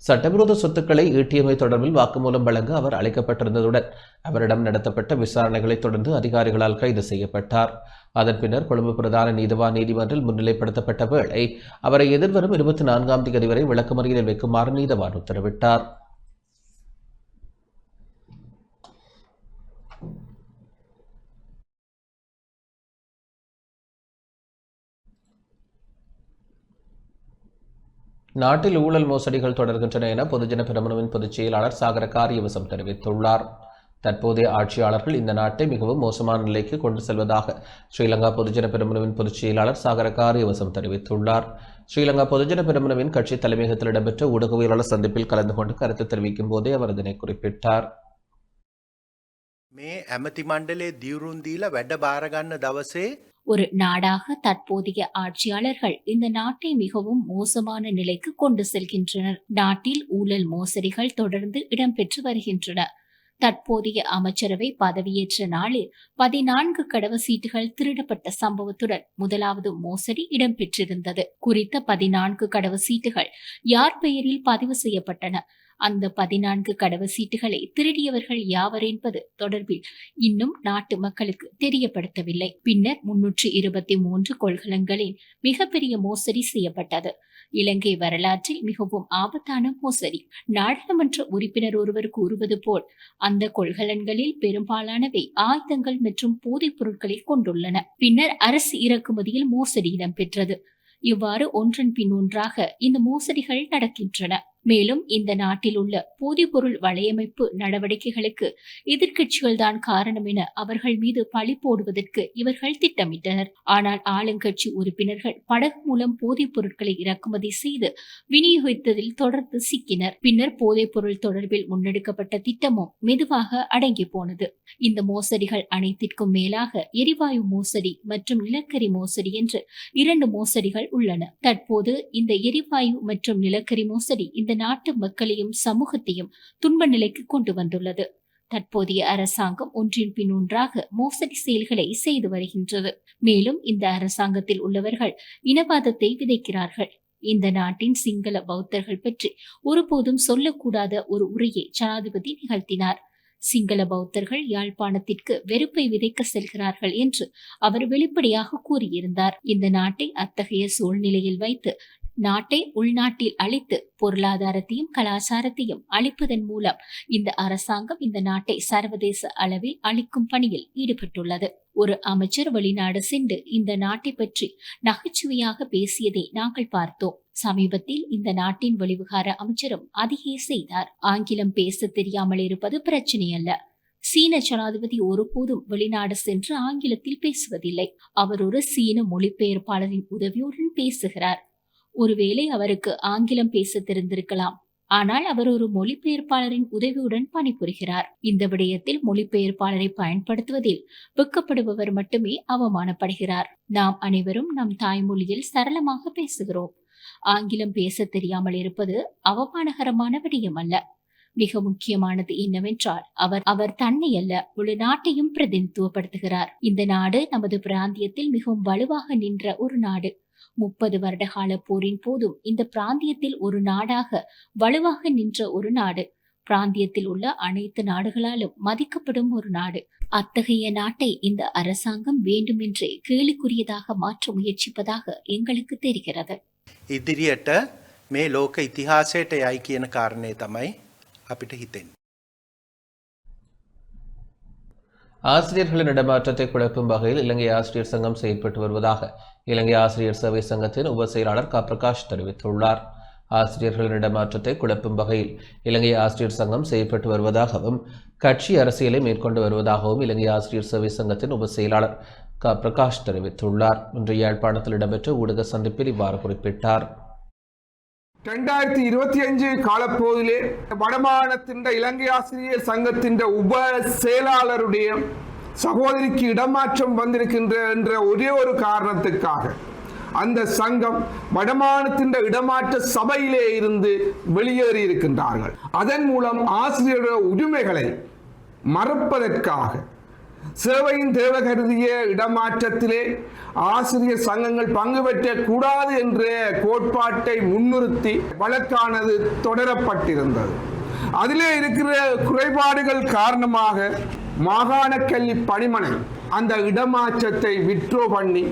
சட்டவிரோத சொத்துக்களை ஈட்டியமை தொடர்பில் வாக்குமூலம் வழங்க அவர் அழைக்கப்பட்டிருந்ததுடன் அவரிடம் நடத்தப்பட்ட விசாரணைகளை தொடர்ந்து அதிகாரிகளால் கைது செய்யப்பட்டார். அதன் பின்னர் கொழும்பு பிரதான நீதிவான் நீதிமன்றில் முன்னிலைப்படுத்தப்பட்ட வேளை அவரை எதிர்வரும் 24ஆம் தேதி வரை விளக்கமறியலில் வைக்குமாறு நீதிவான் உத்தரவிட்டார். நாட்டில் ஊழல் மோசடிகள் தொடர்கின்றன என பொதுஜன பெரமுனவின் பொதுச் செயலாளர் சாகர காரியவசம் தெரிவித்துள்ளார். தற்போதைய ஆட்சியாளர்கள் இந்த நாட்டை மிகவும் மோசமான நிலைக்கு கொண்டு செல்வதாக ஸ்ரீலங்கா பொதுஜன பெரமுனவின் பொதுச் செயலாளர் சாகர காரியவசம் தெரிவித்துள்ளார். ஸ்ரீலங்கா பொதுஜன பெரமுனவின் கட்சி தலைமையகத்தில் இடம்பெற்ற ஊடகவியலாளர் சந்திப்பில் கலந்து கொண்டு கருத்து தெரிவிக்கும் போதே அவர் இதனை குறிப்பிட்டார். මේ ඇමති මණ්ඩලේ දියුරුන් දීලා වැඩ බාරගන්න දවසේ ஒரு நாடாக தற்போதைய ஆட்சியாளர்கள் இந்த நாட்டை மிகவும் மோசமான நிலைக்கு கொண்டு செல்கின்றனர். நாட்டில் ஊழல் மோசடிகள் தொடர்ந்து இடம்பெற்று வருகின்றன. தற்போதைய அமைச்சரவை பதவியேற்ற நாளில் 14 கடவுச்சீட்டுகள் திருடப்பட்ட சம்பவத்துடன் முதலாவது மோசடி இடம்பெற்றிருந்தது. குறித்த 14 கடவுச்சீட்டுகள் யார் பெயரில் பதிவு செய்யப்பட்டன? அந்த 14 கடவுச்சீட்டுகளை திருடியவர்கள் யாவர் என்பது தொடர்பில் இன்னும் நாட்டு மக்களுக்கு தெரியப்படுத்தவில்லை. பின்னர் 323 கொள்கலன்களின் மிகப்பெரிய மோசடி செய்யப்பட்டது. இலங்கை வரலாற்றில் மிகவும் ஆபத்தான மோசடி. நாடாளுமன்ற உறுப்பினர் ஒருவர் கூறுவது போல் அந்த கொள்கலன்களில் பெரும்பாலானவை ஆயுதங்கள் மற்றும் போதைப் பொருட்களை கொண்டுள்ளன. பின்னர் அரசு இறக்குமதியில் மோசடி இடம்பெற்றது. இவ்வாறு ஒன்றன் பின் ஒன்றாக இந்த மோசடிகள் நடக்கின்றன. மேலும் இந்த நாட்டில் உள்ள போதைப்பொருள் வலையமைப்பு நடவடிக்கைகளுக்கு எதிர்க்கட்சிகள் தான் காரணம் என அவர்கள் மீது பழி போடுவதற்கு இவர்கள் திட்டமிட்டனர். ஆனால் ஆளுங்கட்சி உறுப்பினர்கள் படகு மூலம் போதைப் பொருட்களை இறக்குமதி செய்து விநியோகித்ததில் தொடர்ந்து சிக்கினர். பின்னர் போதைப் பொருள் தொடர்பில் முன்னெடுக்கப்பட்ட திட்டமும் மெதுவாக அடங்கி போனது. இந்த மோசடிகள் அனைத்திற்கும் மேலாக எரிவாயு மோசடி மற்றும் நிலக்கரி மோசடி என்று 2 மோசடிகள் உள்ளன. தற்போது இந்த எரிவாயு மற்றும் நிலக்கரி மோசடி இந்த நாட்டு மக்களையும் சமூகத்தையும் துன்ப நிலைக்கு கொண்டு வந்துள்ளது. தற்போதைய அரசாங்கம் ஒன்றின் பின் ஒன்றாக மோசடி செயல்களை செய்து வருகின்றது. மேலும் இந்த அரசாங்கத்தில் உள்ளவர்கள் இனவாதத்தை விதைக்கிறார்கள். இந்த நாட்டின் சிங்கள பௌத்தர்கள் பற்றி ஒருபோதும் சொல்லக்கூடாத ஒரு உரையை ஜனாதிபதி நிகழ்த்தினார். சிங்கள பௌத்தர்கள் யாழ்ப்பாணத்திற்கு வெறுப்பை விதைக்க செல்கிறார்கள் என்று அவர் வெளிப்படையாக கூறியிருந்தார். இந்த நாட்டை அத்தகைய சூழ்நிலையில் வைத்து நாட்டை உள்நாட்டில் அழித்து பொருளாதாரத்தையும் கலாச்சாரத்தையும் அழிப்பதன் மூலம் இந்த அரசாங்கம் இந்த நாட்டை சர்வதேச அளவில் அழிக்கும் பணியில் ஈடுபட்டுள்ளது. ஒரு அமைச்சர் வெளிநாடு சென்று இந்த நாட்டை பற்றி நகைச்சுவையாக பேசியதை நாங்கள் பார்த்தோம். சமீபத்தில் இந்த நாட்டின் வெளிவிகார அமைச்சரும் அதையே செய்தார். ஆங்கிலம் பேச தெரியாமல் இருப்பது பிரச்சனை அல்ல. சீன ஜனாதிபதி ஒருபோதும் வெளிநாடு சென்று ஆங்கிலத்தில் பேசுவதில்லை. அவர் ஒரு சீன மொழிபெயர்ப்பாளரின் உதவியுடன் பேசுகிறார். ஒருவேளை அவருக்கு ஆங்கிலம் பேச தெரிந்திருக்கலாம், ஆனால் அவர் ஒரு மொழிபெயர்ப்பாளரின் உதவியுடன் பணிபுரிகிறார். இந்த விடயத்தில் மொழிபெயர்ப்பாளரை பயன்படுத்துவதில் வெட்கப்படுபவர் மட்டுமே அவமானப்படுகிறார். நாம் அனைவரும் நம் தாய்மொழியில் சரளமாக பேசுகிறோம். ஆங்கிலம் பேச தெரியாமல் இருப்பது அவமானகரமான விடயம் அல்ல. மிக முக்கியமானது என்னவென்றால் அவர் தன்னை அல்ல, ஒரு நாட்டையும் பிரதிநிதித்துவப்படுத்துகிறார். இந்த நாடு நமது பிராந்தியத்தில் மிகவும் வலுவாக நின்ற ஒரு நாடு. 30 வருட கால போரின் போதும் இந்த பிராந்தியத்தில் ஒரு நாடாக வலுவாக நின்ற ஒரு நாடு. பிராந்தியத்தில் உள்ள அனைத்து நாடுகளாலும் மதிக்கப்படும் ஒரு நாடு. அத்தகைய நாட்டை இந்த அரசாங்கம் வேண்டுமென்றே கேலிக்குரியதாக மாற்ற முயற்சிப்பதாக எங்களுக்கு தெரிகிறது. ඉදිරියට මේ ලෝක ඉතිහාසයට යයි කියන කාරණය තමයි අපිට හිතෙන්නේ. ஆசிரியர்களின் இடமாற்றத்தை குழப்பும் வகையில் இலங்கை ஆசிரியர் சங்கம் செயல்பட்டு வருவதாக இலங்கை ஆசிரியர் சேவை சங்கத்தின் உப செயலாளர் க பிரகாஷ் தெரிவித்துள்ளார். ஆசிரியர்களின் இடமாற்றத்தை குழப்பும் வகையில் இலங்கை ஆசிரியர் சங்கம் செயல்பட்டு வருவதாகவும் கட்சி அரசியலை மேற்கொண்டு வருவதாகவும் இலங்கை ஆசிரியர் சேவை சங்கத்தின் உப செயலாளர் க பிரகாஷ் தெரிவித்துள்ளார். இன்று யாழ்ப்பாணத்தில் இடம்பெற்ற ஊடக சந்திப்பில் இவ்வாறு குறிப்பிட்டார். 2025 காலப்போதிலே வடமாகாணத்தின் இலங்கை ஆசிரியர் சங்கத்தின் உப செயலாளருடைய சகோதரிக்கு இடமாற்றம் வந்திருக்கின்ற என்ற ஒரே ஒரு காரணத்துக்காக அந்த சங்கம் வடமாகாணத்தின் இடமாற்ற சபையிலே இருந்து வெளியேறி இருக்கின்றார்கள். அதன் மூலம் ஆசிரியர் உரிமைகளை மறுப்பதற்காக சேவையின் தேவை கருதிய இடமாற்றத்திலே ஆசிரியர் சங்கங்கள் பங்கு பெற்றக் கூடாது என்ற கோட்பாட்டை முன்னிறுத்தி வழக்கானது தொடரப்பட்டிருந்தது. அதிலே இருக்கிற குறைபாடுகள் காரணமாக மாகாண கல்வி பணிமனை அந்த இடமாற்றத்தை வித்ட்ரோ பண்ணி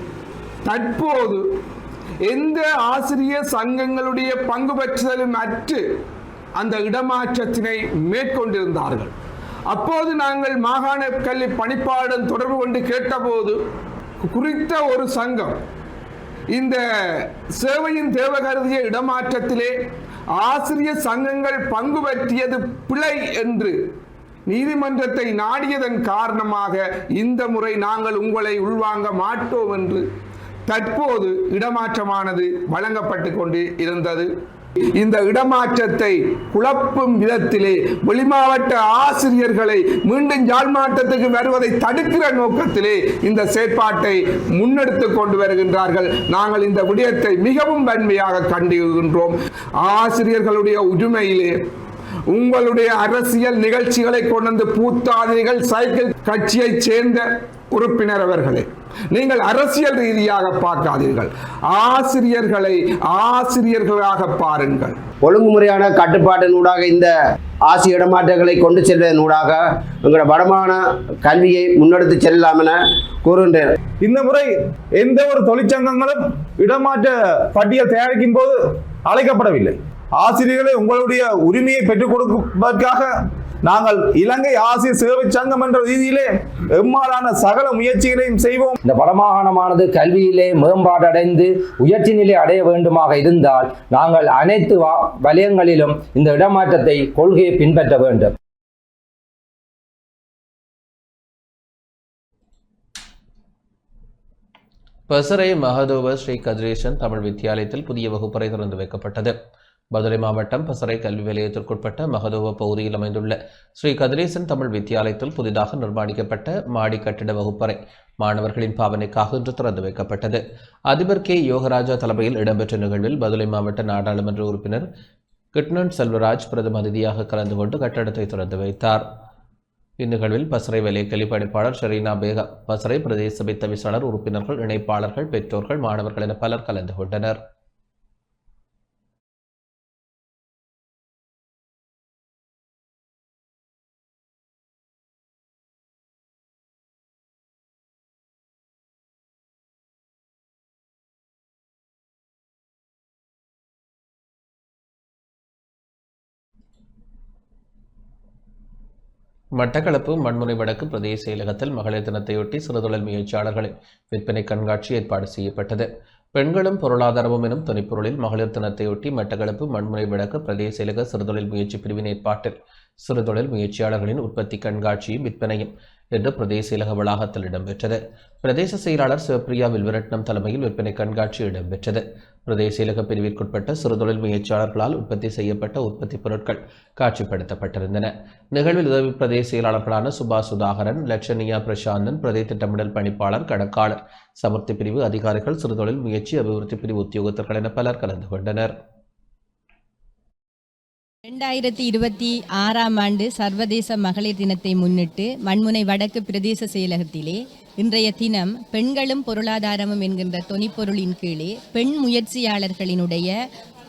தற்போது எந்த ஆசிரியர் சங்கங்களுடைய பங்கு பெற்றுதலும் அற்று அந்த இடமாற்றத்தினை மேற்கொண்டிருந்தார்கள். அப்போது நாங்கள் மாகாண கல்வி பணிப்பாளருடன் தொடர்பு கொண்டு கேட்டபோது குறித்த ஒரு சங்கம் இந்த சேவையின் தேவை கருதிய இடமாற்றத்திலே ஆசிரியர் சங்கங்கள் பங்கு பற்றியது பிழை என்று நீதிமன்றத்தை நாடியதன் காரணமாக இந்த முறை நாங்கள் உங்களை உள்வாங்க மாட்டோம் என்று தற்போது இடமாற்றமானது வழங்கப்பட்டு கொண்டு இருந்தது. இந்த இடமாற்றத்தை குழப்பும் விதத்திலே வெளிமாவட்ட ஆசிரியர்களை மீண்டும் யாழ் மாவட்டத்துக்கு வருவதை தடுக்கிற நோக்கத்திலே இந்த செயற்பாட்டை முன்னெடுத்துக் கொண்டு வருகின்றார்கள். நாங்கள் இந்த விடயத்தை மிகவும் வன்மையாக கண்டிக்கின்றோம். ஆசிரியர்களுடைய உரிமையிலே உங்களுடைய அரசியல் நிகழ்ச்சிகளை கொண்டு பூத்தாதிகள் சைக்கிள் கட்சியைச் சேர்ந்த உறுப்பினர் அவர்களே, நீங்கள் அரசியல் ரீதியாக பார்க்காதீர்கள், ஆசிரியர்களை ஆசிரியர்களாக பாருங்கள். ஒழுங்குமுறையான கட்டுப்பாட்டினூடாக இந்த ஆசிய இடமாற்றங்களை கொண்டு செல்வதனூடாக எங்களோட வடமான கல்வியை முன்னெடுத்து செல்லலாம் என கூறுகின்றேன். இந்த முறை எந்த ஒரு தொழிற்சங்கங்களும் இடமாற்ற பட்டியல் தயாரிக்கும் போது அழைக்கப்படவில்லை. ஆசிரியர்களை உங்களுடைய உரிமையை பெற்றுக் கொடுப்பதற்காக நாங்கள் இலங்கை ஆசிரியர் சேவை சங்கம் என்ற ரீதியிலே எம்மாலான சகல முயற்சிகளையும் செய்வோம். இந்த வடமாகாணமானது கல்வியிலே மேம்பாடு அடைந்து உயர்ச்சி நிலை அடைய வேண்டுமாக இருந்தால் நாங்கள் அனைத்து வலயங்களிலும் இந்த இடமாற்றத்தை கொள்கையை பின்பற்ற வேண்டும். பசறை மகதோவ ஸ்ரீ கதிரேசன் தமிழ் வித்தியாலயத்தில் புதிய வகுப்பறை திறந்து வைக்கப்பட்டது. மதுரை மாவட்டம் பசறை கல்வி நிலையத்திற்குட்பட்ட மகதோவ பகுதியில் அமைந்துள்ள ஸ்ரீ கதிரேசன் தமிழ் வித்தியாலயத்தில் புதிதாக நிர்மாணிக்கப்பட்ட மாடி கட்டிட வகுப்பறை மாணவர்களின் பாவனைக்காக இன்று திறந்து வைக்கப்பட்டது. அதிபர் கே யோகராஜா தலைமையில் இடம்பெற்ற நிகழ்வில் மதுரை மாவட்ட நாடாளுமன்ற உறுப்பினர் கிட்னன் செல்வராஜ் பிரதம அதிதியாக கலந்து கொண்டு கட்டடத்தை திறந்து வைத்தார். இந்நிகழ்வில் பசறை வலயக்கல்வி பணிப்பாளர் ஷெரீனா பேகம், பசறை பிரதேச சபை தவிசாளர், உறுப்பினர்கள், இணைப்பாளர்கள், பெற்றோர்கள், மாணவர்கள் என பலர் கலந்து கொண்டனர். மட்டக்களப்பு மண்முனை வடக்கு பிரதேச செயலகத்தில் மகளிர் தினத்தையொட்டி சிறுதொழில் முயற்சியாளர்களின் விற்பனை கண்காட்சி ஏற்பாடு செய்யப்பட்டது. பெண்களும் பொருளாதாரமும் எனும் துணைப்பொருளில் மகளிர் தினத்தையொட்டி மட்டக்களப்பு மண்முனை வடக்கு பிரதேச செயலக சிறுதொழில் முயற்சி பிரிவின் ஏற்பாட்டில் சிறுதொழில் முயற்சியாளர்களின் உற்பத்தி கண்காட்சியும் விற்பனையும் இன்று பிரதேச செயலக வளாகத்தில் இடம்பெற்றது. பிரதேச செயலாளர் சிவப்பிரியா வில்வரட்னம் தலைமையில் விற்பனை கண்காட்சி இடம்பெற்றது. பிரதேச செயலக பிரிவிற்குட்பட்ட சிறுதொழில் முயற்சியாளர்களால் உற்பத்தி செய்யப்பட்ட உற்பத்தி பொருட்கள் காட்சிப்படுத்தப்பட்டிருந்தன. நிகழ்வில் உதவி பிரதேச செயலாளர்களான சுபா சுதாகரன், லட்சணியா பிரசாந்தன், பிரதேச திட்டமிடல் பணிப்பாளர், கணக்காளர், சமர்த்தி பிரிவு அதிகாரிகள், சிறுதொழில் முயற்சி அபிவிருத்தி பிரிவு உத்தியோகத்தர்கள் என பலர் கலந்து கொண்டனர். 2026ஆம் ஆண்டு சர்வதேச மகளிர் தினத்தை முன்னிட்டு மண்முனை வடக்கு பிரதேச செயலகத்திலே இன்றைய தினம் பெண்களும் பொருளாதாரமும் என்கின்ற தொனிப்பொருளின் கீழே பெண் முயற்சியாளர்களினுடைய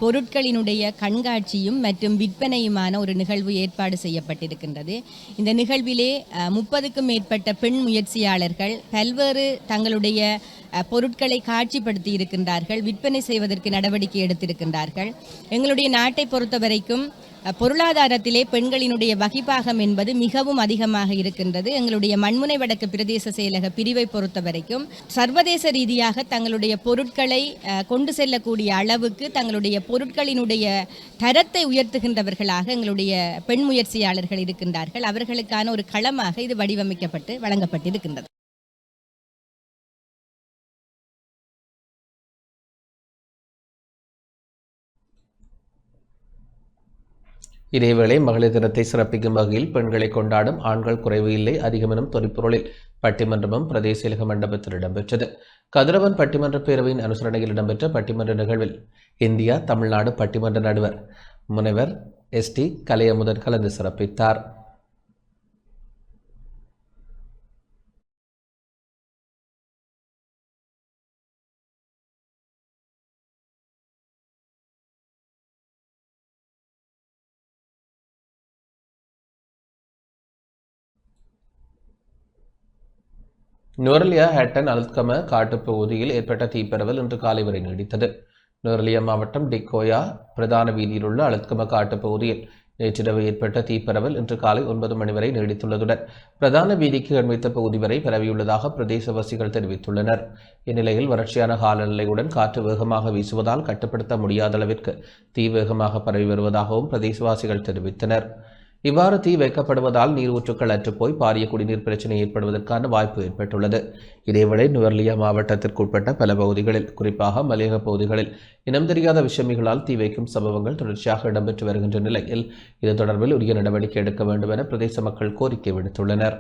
பொருட்களினுடைய கண்காட்சியும் மற்றும் விற்பனையுமான ஒரு நிகழ்வு ஏற்பாடு செய்யப்பட்டிருக்கின்றது. இந்த நிகழ்விலே 30க்கும் மேற்பட்ட பெண் முயற்சியாளர்கள் பல்வேறு தங்களுடைய பொருட்களை காட்சிப்படுத்தி இருக்கின்றார்கள், விற்பனை செய்வதற்கு நடவடிக்கை எடுத்திருக்கின்றார்கள். எங்களுடைய நாட்டை பொறுத்தவரைக்கும் பொருளாதாரத்திலே பெண்களினுடைய வகிபாகம் என்பது மிகவும் அதிகமாக இருக்கின்றது. எங்களுடைய மண்முனை வடக்கு பிரதேச செயலக பிரிவை பொறுத்தவரைக்கும் சர்வதேச ரீதியாக தங்களுடைய பொருட்களை கொண்டு செல்லக்கூடிய அளவுக்கு தங்களுடைய பொருட்களினுடைய தரத்தை உயர்த்துகின்றவர்களாக எங்களுடைய பெண் முயற்சியாளர்கள் இருக்கின்றார்கள். அவர்களுக்கான ஒரு களமாக இது வடிவமைக்கப்பட்டு வழங்கப்பட்டிருக்கின்றது. இதேவேளை மகளிர் தினத்தை சிறப்பிக்கும் வகையில் பெண்களை கொண்டாடும் ஆண்கள் குறைவு இல்லை அதிகமெனும் தொனிப்பொருளில் பட்டிமன்றமும் பிரதேச செயலக மண்டபத்தில் இடம்பெற்றது. கதிரவன் பட்டிமன்ற பேரவையின் அனுசரணையில் இடம்பெற்ற பட்டிமன்ற நிகழ்வில் இந்தியா தமிழ்நாடு பட்டிமன்ற நடுவர் முனைவர் ST கலையமுதன் கலந்து சிறப்பித்தார். நுவரெலியா ஹேட்டன் அல்த்கம காட்டுப்பகுதியில் ஏற்பட்ட தீப்பரவல் இன்று காலை வரை நீடித்தது. நுவரெலியா மாவட்டம் டிக்கோயா பிரதான வீதியில் உள்ள அல்த்கம காட்டுப்பகுதியில் நேற்றிரவு ஏற்பட்ட தீப்பரவல் இன்று காலை 9 மணி வரை நீடித்துள்ளதுடன் பிரதான வீதிக்கு அண்மித்த பகுதி வரை பரவியுள்ளதாக பிரதேசவாசிகள் தெரிவித்துள்ளனர். இந்நிலையில் வறட்சியான காலநிலையுடன் காற்று வேகமாக வீசுவதால் கட்டுப்படுத்த முடியாத அளவிற்கு தீ வேகமாக பரவி வருவதாகவும் பிரதேசவாசிகள் தெரிவித்தனர். இவ்வாறு தீ வைக்கப்படுவதால் நீரூற்றுக்கள் அற்றுப்போய் பாரிய குடிநீர் பிரச்சினை ஏற்படுவதற்கான வாய்ப்பு ஏற்பட்டுள்ளது. இதேவேளை நுவரெலியா மாவட்டத்திற்குட்பட்ட பல பகுதிகளில் குறிப்பாக மலையக பகுதிகளில் இனம் தெரியாத விஷமிகளால் தீ வைக்கும் சம்பவங்கள் தொடர்ச்சியாக இடம்பெற்று வருகின்ற நிலையில் இது தொடர்பில் உரிய நடவடிக்கை எடுக்க வேண்டும் என பிரதேச மக்கள் கோரிக்கை விடுத்துள்ளனர்.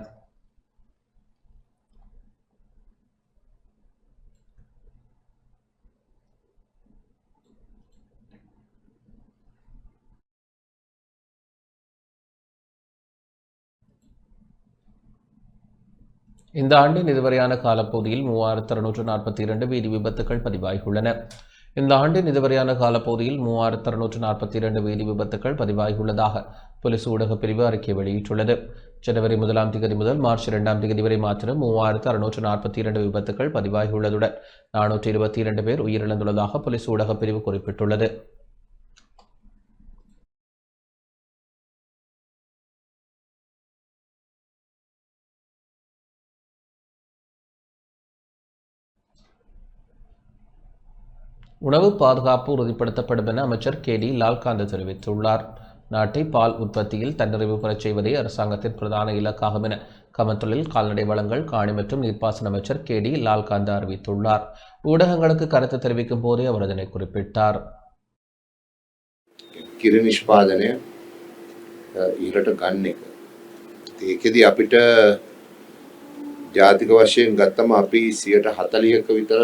இந்த ஆண்டின் இதுவரையான காலப்பகுதியில் 3642 வீதி விபத்துக்கள் பதிவாகியுள்ளன. இந்த ஆண்டின் இதுவரையான காலப்பகுதியில் 3642 வீதி விபத்துக்கள் பதிவாகியுள்ளதாக போலீஸ் ஊடகப் பிரிவு அறிக்கை வெளியிட்டுள்ளது. ஜனவரி 1ஆம் தேதி முதல் மார்ச் 2ஆம் தேதி வரை மாத்திரம் 3642 விபத்துக்கள் பதிவாகியுள்ளதுடன் 422 பேர் உயிரிழந்துள்ளதாக போலீஸ் ஊடகப் பிரிவு குறிப்பிட்டுள்ளது. உணவு பாதுகாப்பு உறுதிப்படுத்தப்படும் என அமைச்சர் KD லால்காந்த தெரிவித்துள்ளார். நாட்டை பால் உற்பத்தியில் தன்னிறைவு பெறச் செய்வதே அரசாங்கத்தின் பிரதான இலக்காகும் என கமத்தொழில், கால்நடை வளங்கள், காணி மற்றும் நீர்ப்பாசன அமைச்சர் KD லால்காந்த அறிவித்துள்ளார். ஊடகங்களுக்கு கருத்து தெரிவிக்கும் போதே அவர் இதனை குறிப்பிட்டார். කිරි නිෂ්පාදනය ඉහළට ගන්න එක. ඒකෙදි අපිට ජාතික වශයෙන් ගත්තම අපි 40%ක විතර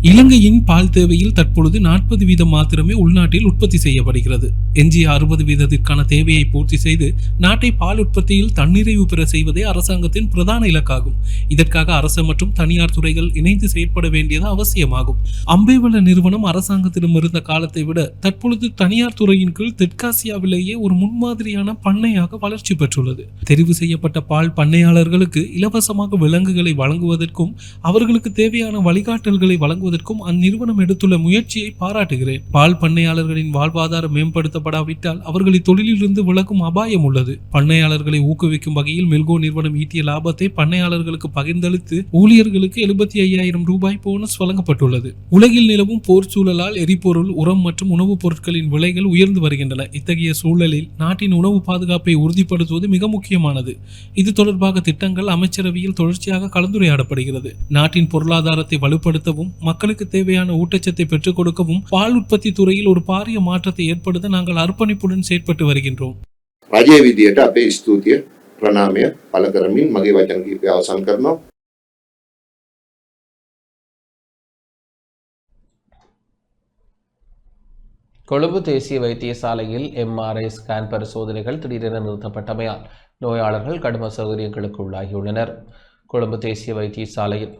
இலங்கையின் பால் தேவையில் தற்பொழுது 40% மாத்திரமே உள்நாட்டில் உற்பத்தி செய்யப்படுகிறது. எஞ்சிய 60%ற்கான தேவையை பூர்த்தி செய்து நாட்டை பால் உற்பத்தியில் தன்னிறைவு பெற செய்வதே அரசாங்கத்தின் பிரதான இலக்காகும். இதற்காக அரசு மற்றும் தனியார் துறைகள் இணைந்து செயற்பட வேண்டியது அவசியமாகும். அம்பேவள நிறுவனம் அரசாங்கத்திடம் இருந்த காலத்தை விட தற்பொழுது தனியார் துறையின் கீழ் தெற்காசியாவிலேயே ஒரு முன்மாதிரியான பண்ணையாக வளர்ச்சி பெற்றுள்ளது. தெரிவு செய்யப்பட்ட பால் பண்ணையாளர்களுக்கு இலவசமாக விலங்குகளை வழங்குவதற்கும் அவர்களுக்கு தேவையான வழிகாட்டல்களை வழங்குவதற்கும் பெறுவதற்கும் அந்நிறுவனம் எடுத்துள்ள முயற்சியை பாராட்டுகிறேன். பால் பண்ணையாளர்களின் வாழ்வாதாரம் மேம்படுத்தப்படாவிட்டால் அவர்களை தொழிலிலிருந்து விலக்கும் அபாயம் உள்ளது. பண்ணையாளர்களை ஊக்குவிக்கும் வகையில் மில்கோ நிறுவனம் ஈட்டிய லாபத்தை பண்ணையாளர்களுக்கு பகிர்ந்தளித்து ஊழியர்களுக்கு 75,000 ரூபாய் போனஸ் வழங்கப்பட்டுள்ளது. உலகில் நிலவும் போர் சூழலால் எரிபொருள், உரம் மற்றும் உணவுப் பொருட்களின் விலைகள் உயர்ந்து வருகின்றன. இத்தகைய சூழலில் நாட்டின் உணவு பாதுகாப்பை உறுதிப்படுத்துவது மிக முக்கியமானது. இது தொடர்பாக திட்டங்கள் அமைச்சரவையில் தொடர்ச்சியாக கலந்துரையாடப்படுகிறது. நாட்டின் பொருளாதாரத்தை வலுப்படுத்தவும் மக்களுக்கு தேவையான ஊட்டச்சத்தை பெற்றுக் கொடுக்கவும் பால் உற்பத்தி துறையில் ஒரு பாரிய மாற்றத்தை ஏற்படுத்த நாங்கள் அர்ப்பணிப்புடன் செயற்பட்டு வருகின்றோம். රජයේ විදියට අපේ ස්තුතිය ප්‍රණාමය පළ කරමින් මගේ වචන කිහිපය අවසන් කරනවා. கொழும்பு தேசிய வைத்தியசாலையில் எம்ஆர்ஐ ஸ்கேன் பரிசோதனைகள் திடீரென நிறுத்தப்பட்டமையால் நோயாளர்கள் கடும் அசௌகரியங்களுக்கு உள்ளாகியுள்ளனர். கொழும்பு தேசிய வைத்தியசாலையில்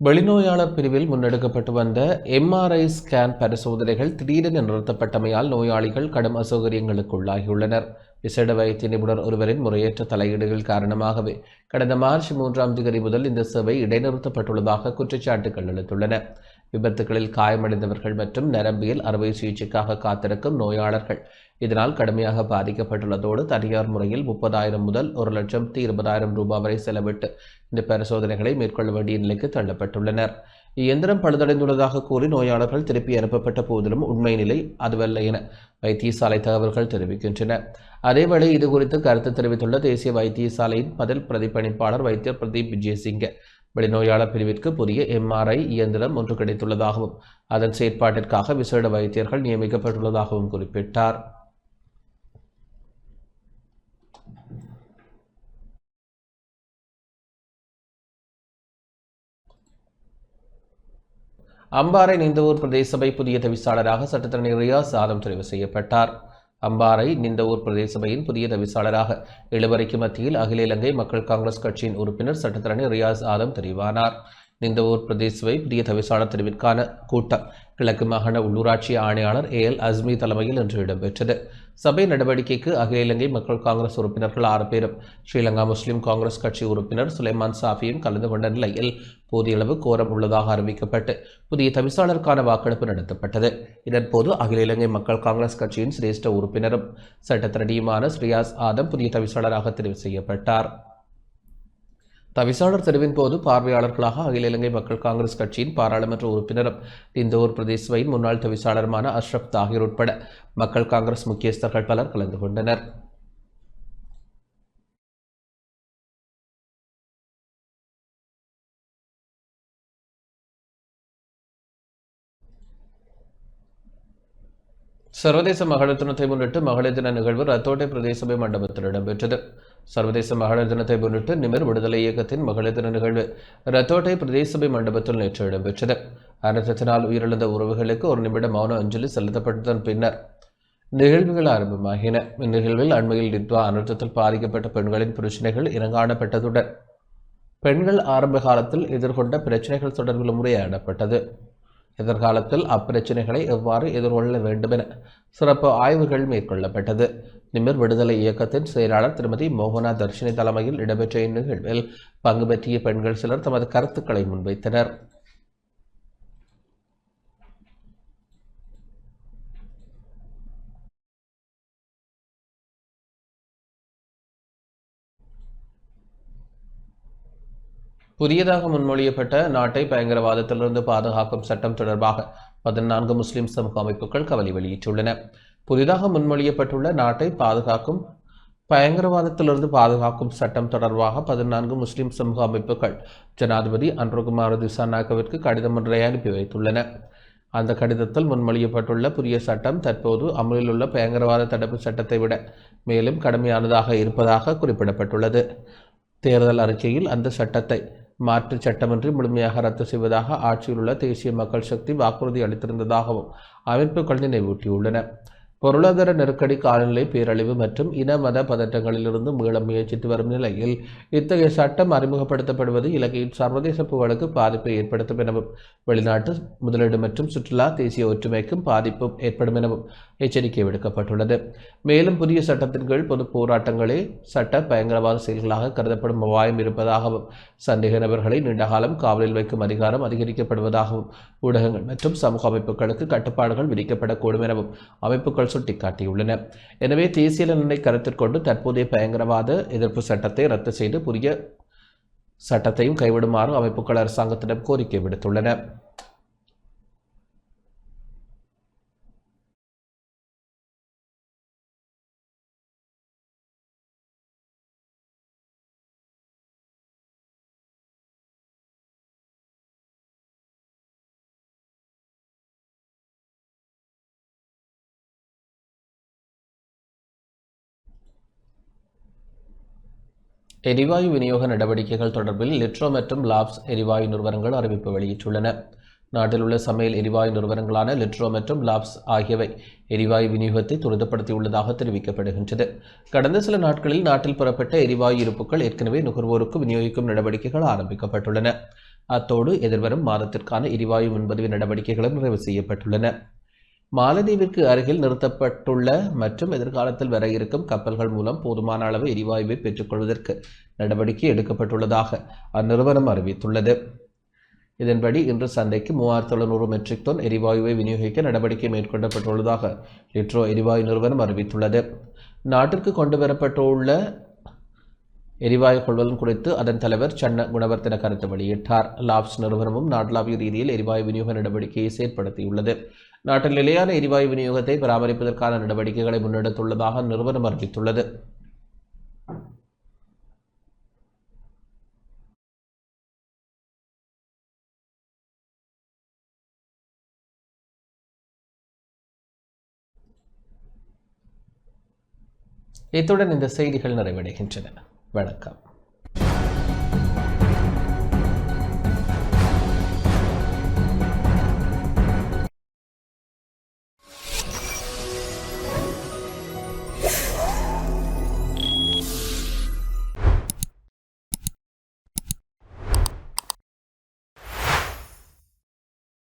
வெளிநோயாளர் பிரிவில் முன்னெடுக்கப்பட்டு வந்த எம்ஆர்ஐ ஸ்கேன் பரிசோதனைகள் திடீரென நிறுத்தப்பட்டமையால் நோயாளிகள் கடும் அசௌகரியங்களுக்கு உள்ளாகியுள்ளனர். விசேட வைத்திய நிபுணர் ஒருவரின் முறையற்ற தலையீடுகள் காரணமாகவே கடந்த மார்ச் 3ஆம் தேதி முதல் இந்த சேவை இடைநிறுத்தப்பட்டுள்ளதாக குற்றச்சாட்டுகள் எழுந்துள்ளன. விபத்துகளில் காயமடைந்தவர்கள் மற்றும் நரம்பியல் அறுவை சிகிச்சைக்காக காத்திருக்கும் நோயாளர்கள் இதனால் கடுமையாக பாதிக்கப்பட்டுள்ளதோடு தனியார் முறையில் 30,000 முதல் 1,20,000 ரூபாய் வரை செலவிட்டு இந்த பரிசோதனைகளை மேற்கொள்ள வேண்டிய நிலைக்கு தள்ளப்பட்டுள்ளனர். இயந்திரம் பழுதடைந்துள்ளதாக கூறி நோயாளர்கள் திருப்பி அனுப்பப்பட்ட போதிலும் உண்மை நிலை அதுவல்ல என வைத்தியசாலை தகவல்கள் தெரிவிக்கின்றன. அதேவேளை இதுகுறித்து கருத்து தெரிவித்துள்ள தேசிய வைத்தியசாலையின் பதில் பிரதிபலிப்பாளர் வைத்தியர் பிரதீப் விஜயசிங்க வெளிநோயாளர் பிரிவிற்கு புதிய எம்ஆர்ஐ இயந்திரம் ஒன்று கிடைத்துள்ளதாகவும் அதன் செயற்பாட்டிற்காக விசேட வைத்தியர்கள் நியமிக்கப்பட்டுள்ளதாகவும் குறிப்பிட்டார். அம்பாறை நிந்தவூர் பிரதேச சபை புதிய தவிசாளராக சட்டத்தரணி ரியாஸ் ஆதம் தெரிவு செய்யப்பட்டார். அம்பாறை நிந்தவூர் பிரதேச சபையின் புதிய தவிசாளராக இழுவரைக்கு மத்தியில் அகில இலங்கை மக்கள் காங்கிரஸ் கட்சியின் உறுப்பினர் சட்டத்தரணி ரியாஸ் ஆதம் தெரிவானார். நிந்தவூர் பிரதேச சபை புதிய தவிசாளர் தெரிவிற்கான கூட்டம் கிழக்கு மாகாண உள்ளூராட்சி ஆணையாளர் AL அஸ்மி தலைமையில் இன்று இடம்பெற்றது. சபை நடவடிக்கைக்கு அகில இலங்கை மக்கள் காங்கிரஸ் உறுப்பினர்கள் 6 பேரும் ஸ்ரீலங்கா முஸ்லிம் காங்கிரஸ் கட்சி உறுப்பினர் சுலைமான் சாஃபியும் கலந்து கொண்ட நிலையில் போதிய அளவு கோரம் உள்ளதாக அறிவிக்கப்பட்டு புதிய தவிசாளருக்கான வாக்கெடுப்பு நடத்தப்பட்டது. இதன்போது அகில இலங்கை மக்கள் காங்கிரஸ் கட்சியின் சிரேஷ்ட உறுப்பினரும் சட்டத்திரடியுமான ரியாஸ் ஆதம் புதிய தவிசாளராக தெரிவு செய்யப்பட்டார். தவிசாளர் தெரிவின் போது பார்வையாளர்களாக அகில இலங்கை மக்கள் காங்கிரஸ் கட்சியின் பாராளுமன்ற உறுப்பினரும் இந்தூர் பிரதேச சபையின் முன்னாள் தவிசாளருமான அஷ்ரப் தாகிர் உட்பட மக்கள் காங்கிரஸ் முக்கியஸ்தர்கள் பலர் கலந்து கொண்டனர். சர்வதேச மகளிர் தினத்தை முன்னிட்டு மகளிர் தின நிகழ்வு ரத்தோட்டை பிரதேச சபை மண்டபத்தில் இடம்பெற்றது. சர்வதேச மகளிர் தினத்தை முன்னிட்டு நிமிர் விடுதலை இயக்கத்தின் மகளிர் தின நிகழ்வு ரத்தோட்டை பிரதேச சபை மண்டபத்தில் நேற்று இடம்பெற்றது. அனர்த்தத்தினால் உயிரிழந்த உறவுகளுக்கு 1 நிமிட மௌன அஞ்சலி செலுத்தப்பட்டதன் பின்னர் நிகழ்வுகள் ஆரம்பமாகின. இந்நிகழ்வில் அண்மையில் டிட்வா அனர்த்தத்தில் பாதிக்கப்பட்ட பெண்களின் பிரச்சினைகள் இனங்காணப்பட்டதுடன் பெண்கள் ஆரம்ப காலத்தில் எதிர்கொண்ட பிரச்சினைகள் தொடர்பில் உரையாடப்பட்டது. எதிர்காலத்தில் அப்பிரச்சினைகளை எவ்வாறு எதிர்கொள்ள வேண்டும் என சிறப்பு ஆய்வுகள் மேற்கொள்ளப்பட்டது. நிமிர் விடுதலை இயக்கத்தின் செயலாளர் திருமதி மோகனா தர்ஷினி தலைமையில் இடம்பெற்ற இந்நிகழ்வில் பங்கு பெற்றிய பெண்கள் சிலர் தமது கருத்துக்களை முன்வைத்தனர். புதியதாக முன்மொழியப்பட்ட நாட்டை பயங்கரவாதத்திலிருந்து பாதுகாக்கும் சட்டம் தொடர்பாக 14 முஸ்லிம் சமூக அமைப்புகள் கவலை வெளியிட்டுள்ளன. புதிதாக முன்மொழியப்பட்டுள்ள நாட்டை பயங்கரவாதத்திலிருந்து பாதுகாக்கும் சட்டம் தொடர்பாக 14 முஸ்லிம் சமூக அமைப்புகள் ஜனாதிபதி அன்ருகுமார் திசாநாயக்கவிற்கு கடிதம் ஒன்றை அனுப்பி வைத்துள்ளன. அந்த கடிதத்தில் முன்மொழியப்பட்டுள்ள புதிய சட்டம் தற்போது அமலில் உள்ள பயங்கரவாத தடுப்பு சட்டத்தை விட மேலும் கடுமையானதாக இருப்பதாக குறிப்பிடப்பட்டுள்ளது. தேர்தல் அறிக்கையில் அந்த சட்டத்தை மாற்று சட்டமின்றி முழுமையாக ரத்து செய்வதாக ஆட்சியில் உள்ள தேசிய மக்கள் சக்தி வாக்குறுதி அளித்திருந்ததாகவும் அமைப்புகள் நினைவூட்டியுள்ளன. பொருளாதார நெருக்கடி, காலநிலை பேரழிவு மற்றும் இன மத பதற்றங்களிலிருந்து மீள முயற்சித்து வரும் நிலையில் இத்தகைய சட்டம் அறிமுகப்படுத்தப்படுவது இலங்கையின் சர்வதேச புகழுக்கு பாதிப்பை ஏற்படுத்தும் எனவும் வெளிநாட்டு முதலீடு மற்றும் சுற்றுலா தேசிய ஒற்றுமைக்கும் பாதிப்பும் ஏற்படும் எனவும் எச்சரிக்கை விடுக்கப்பட்டுள்ளது. மேலும் புதிய சட்டத்தின் கீழ் பொது போராட்டங்களே சட்ட பயங்கரவாத செயல்களாக கருதப்படும் அபாயம் இருப்பதாகவும் சந்தேக நபர்களை நீண்டகாலம் காவலில் வைக்கும் அதிகாரம் அதிகரிக்கப்படுவதாகவும் ஊடகங்கள் மற்றும் சமூக அமைப்புகளுக்கு கட்டுப்பாடுகள் விதிக்கப்படக்கூடும் எனவும் அமைப்புகள் சுட்டிக்காட்டியுள்ளன. எனவே தேசிய நலனை கருத்தில் கொண்டு தற்போதைய பயங்கரவாத எதிர்ப்பு சட்டத்தை ரத்து செய்து புதிய சட்டத்தையும் கைவிடுமாறு அமைப்புகள் அரசாங்கத்திடம் கோரிக்கை விடுத்துள்ளன. எரிவாயு விநியோக நடவடிக்கைகள் தொடர்பில் லிட்ரோ மற்றும் லாப்ஸ் எரிவாயு நிறுவனங்கள் அறிவிப்பு வெளியிட்டுள்ளன. நாட்டில் உள்ள சமையல் எரிவாயு நிறுவனங்களான லிட்ரோ மற்றும் லாப்ஸ் ஆகியவை எரிவாயு விநியோகத்தை துரிதப்படுத்தியுள்ளதாக தெரிவிக்கப்படுகின்றது. கடந்த சில நாட்களில் நாட்டில் பெறப்பட்ட எரிவாயு இருப்புகள் ஏற்கனவே நுகர்வோருக்கு விநியோகிக்கும் நடவடிக்கைகள் ஆரம்பிக்கப்பட்டுள்ளன. அத்தோடு எதிர்வரும் மாதத்திற்கான எரிவாயு முன்பதிவு நடவடிக்கைகளும் நிறைவு செய்யப்பட்டுள்ளன. மாலதீவிற்கு அருகில் நிறுத்தப்பட்டுள்ள மற்றும் எதிர்காலத்தில் வர இருக்கும் கப்பல்கள் மூலம் போதுமான அளவு எரிவாயுவை பெற்றுக்கொள்வதற்கு நடவடிக்கை எடுக்கப்பட்டுள்ளதாக அந்நிறுவனம் அறிவித்துள்ளது. இதன்படி இன்று சந்தைக்கு 3700 மெட்ரிக் டன் எரிவாயுவை விநியோகிக்க நடவடிக்கை மேற்கொள்ளப்பட்டுள்ளதாக லிட்ரோ எரிவாயு நிறுவனம் அறிவித்துள்ளது. நாட்டிற்கு கொண்டு வரப்பட்டுள்ள எரிவாயு கொள்வதன் குறித்து அதன் தலைவர் சன்ன குணவர்த்தன கருத்து வெளியிட்டார். லாப்ஸ் நிறுவனமும் நாடளாவிய ரீதியில் எரிவாயு விநியோக நடவடிக்கையை செயற்படுத்தியுள்ளது. நாட்டில் நிலையான எரிவாயு விநியோகத்தை பராமரிப்பதற்கான நடவடிக்கைகளை முன்னெடுத்துள்ளதாக நிறுவனம் அறிவித்துள்ளது. இத்துடன் இந்த செய்திகள் நிறைவடைகின்றன. வணக்கம்.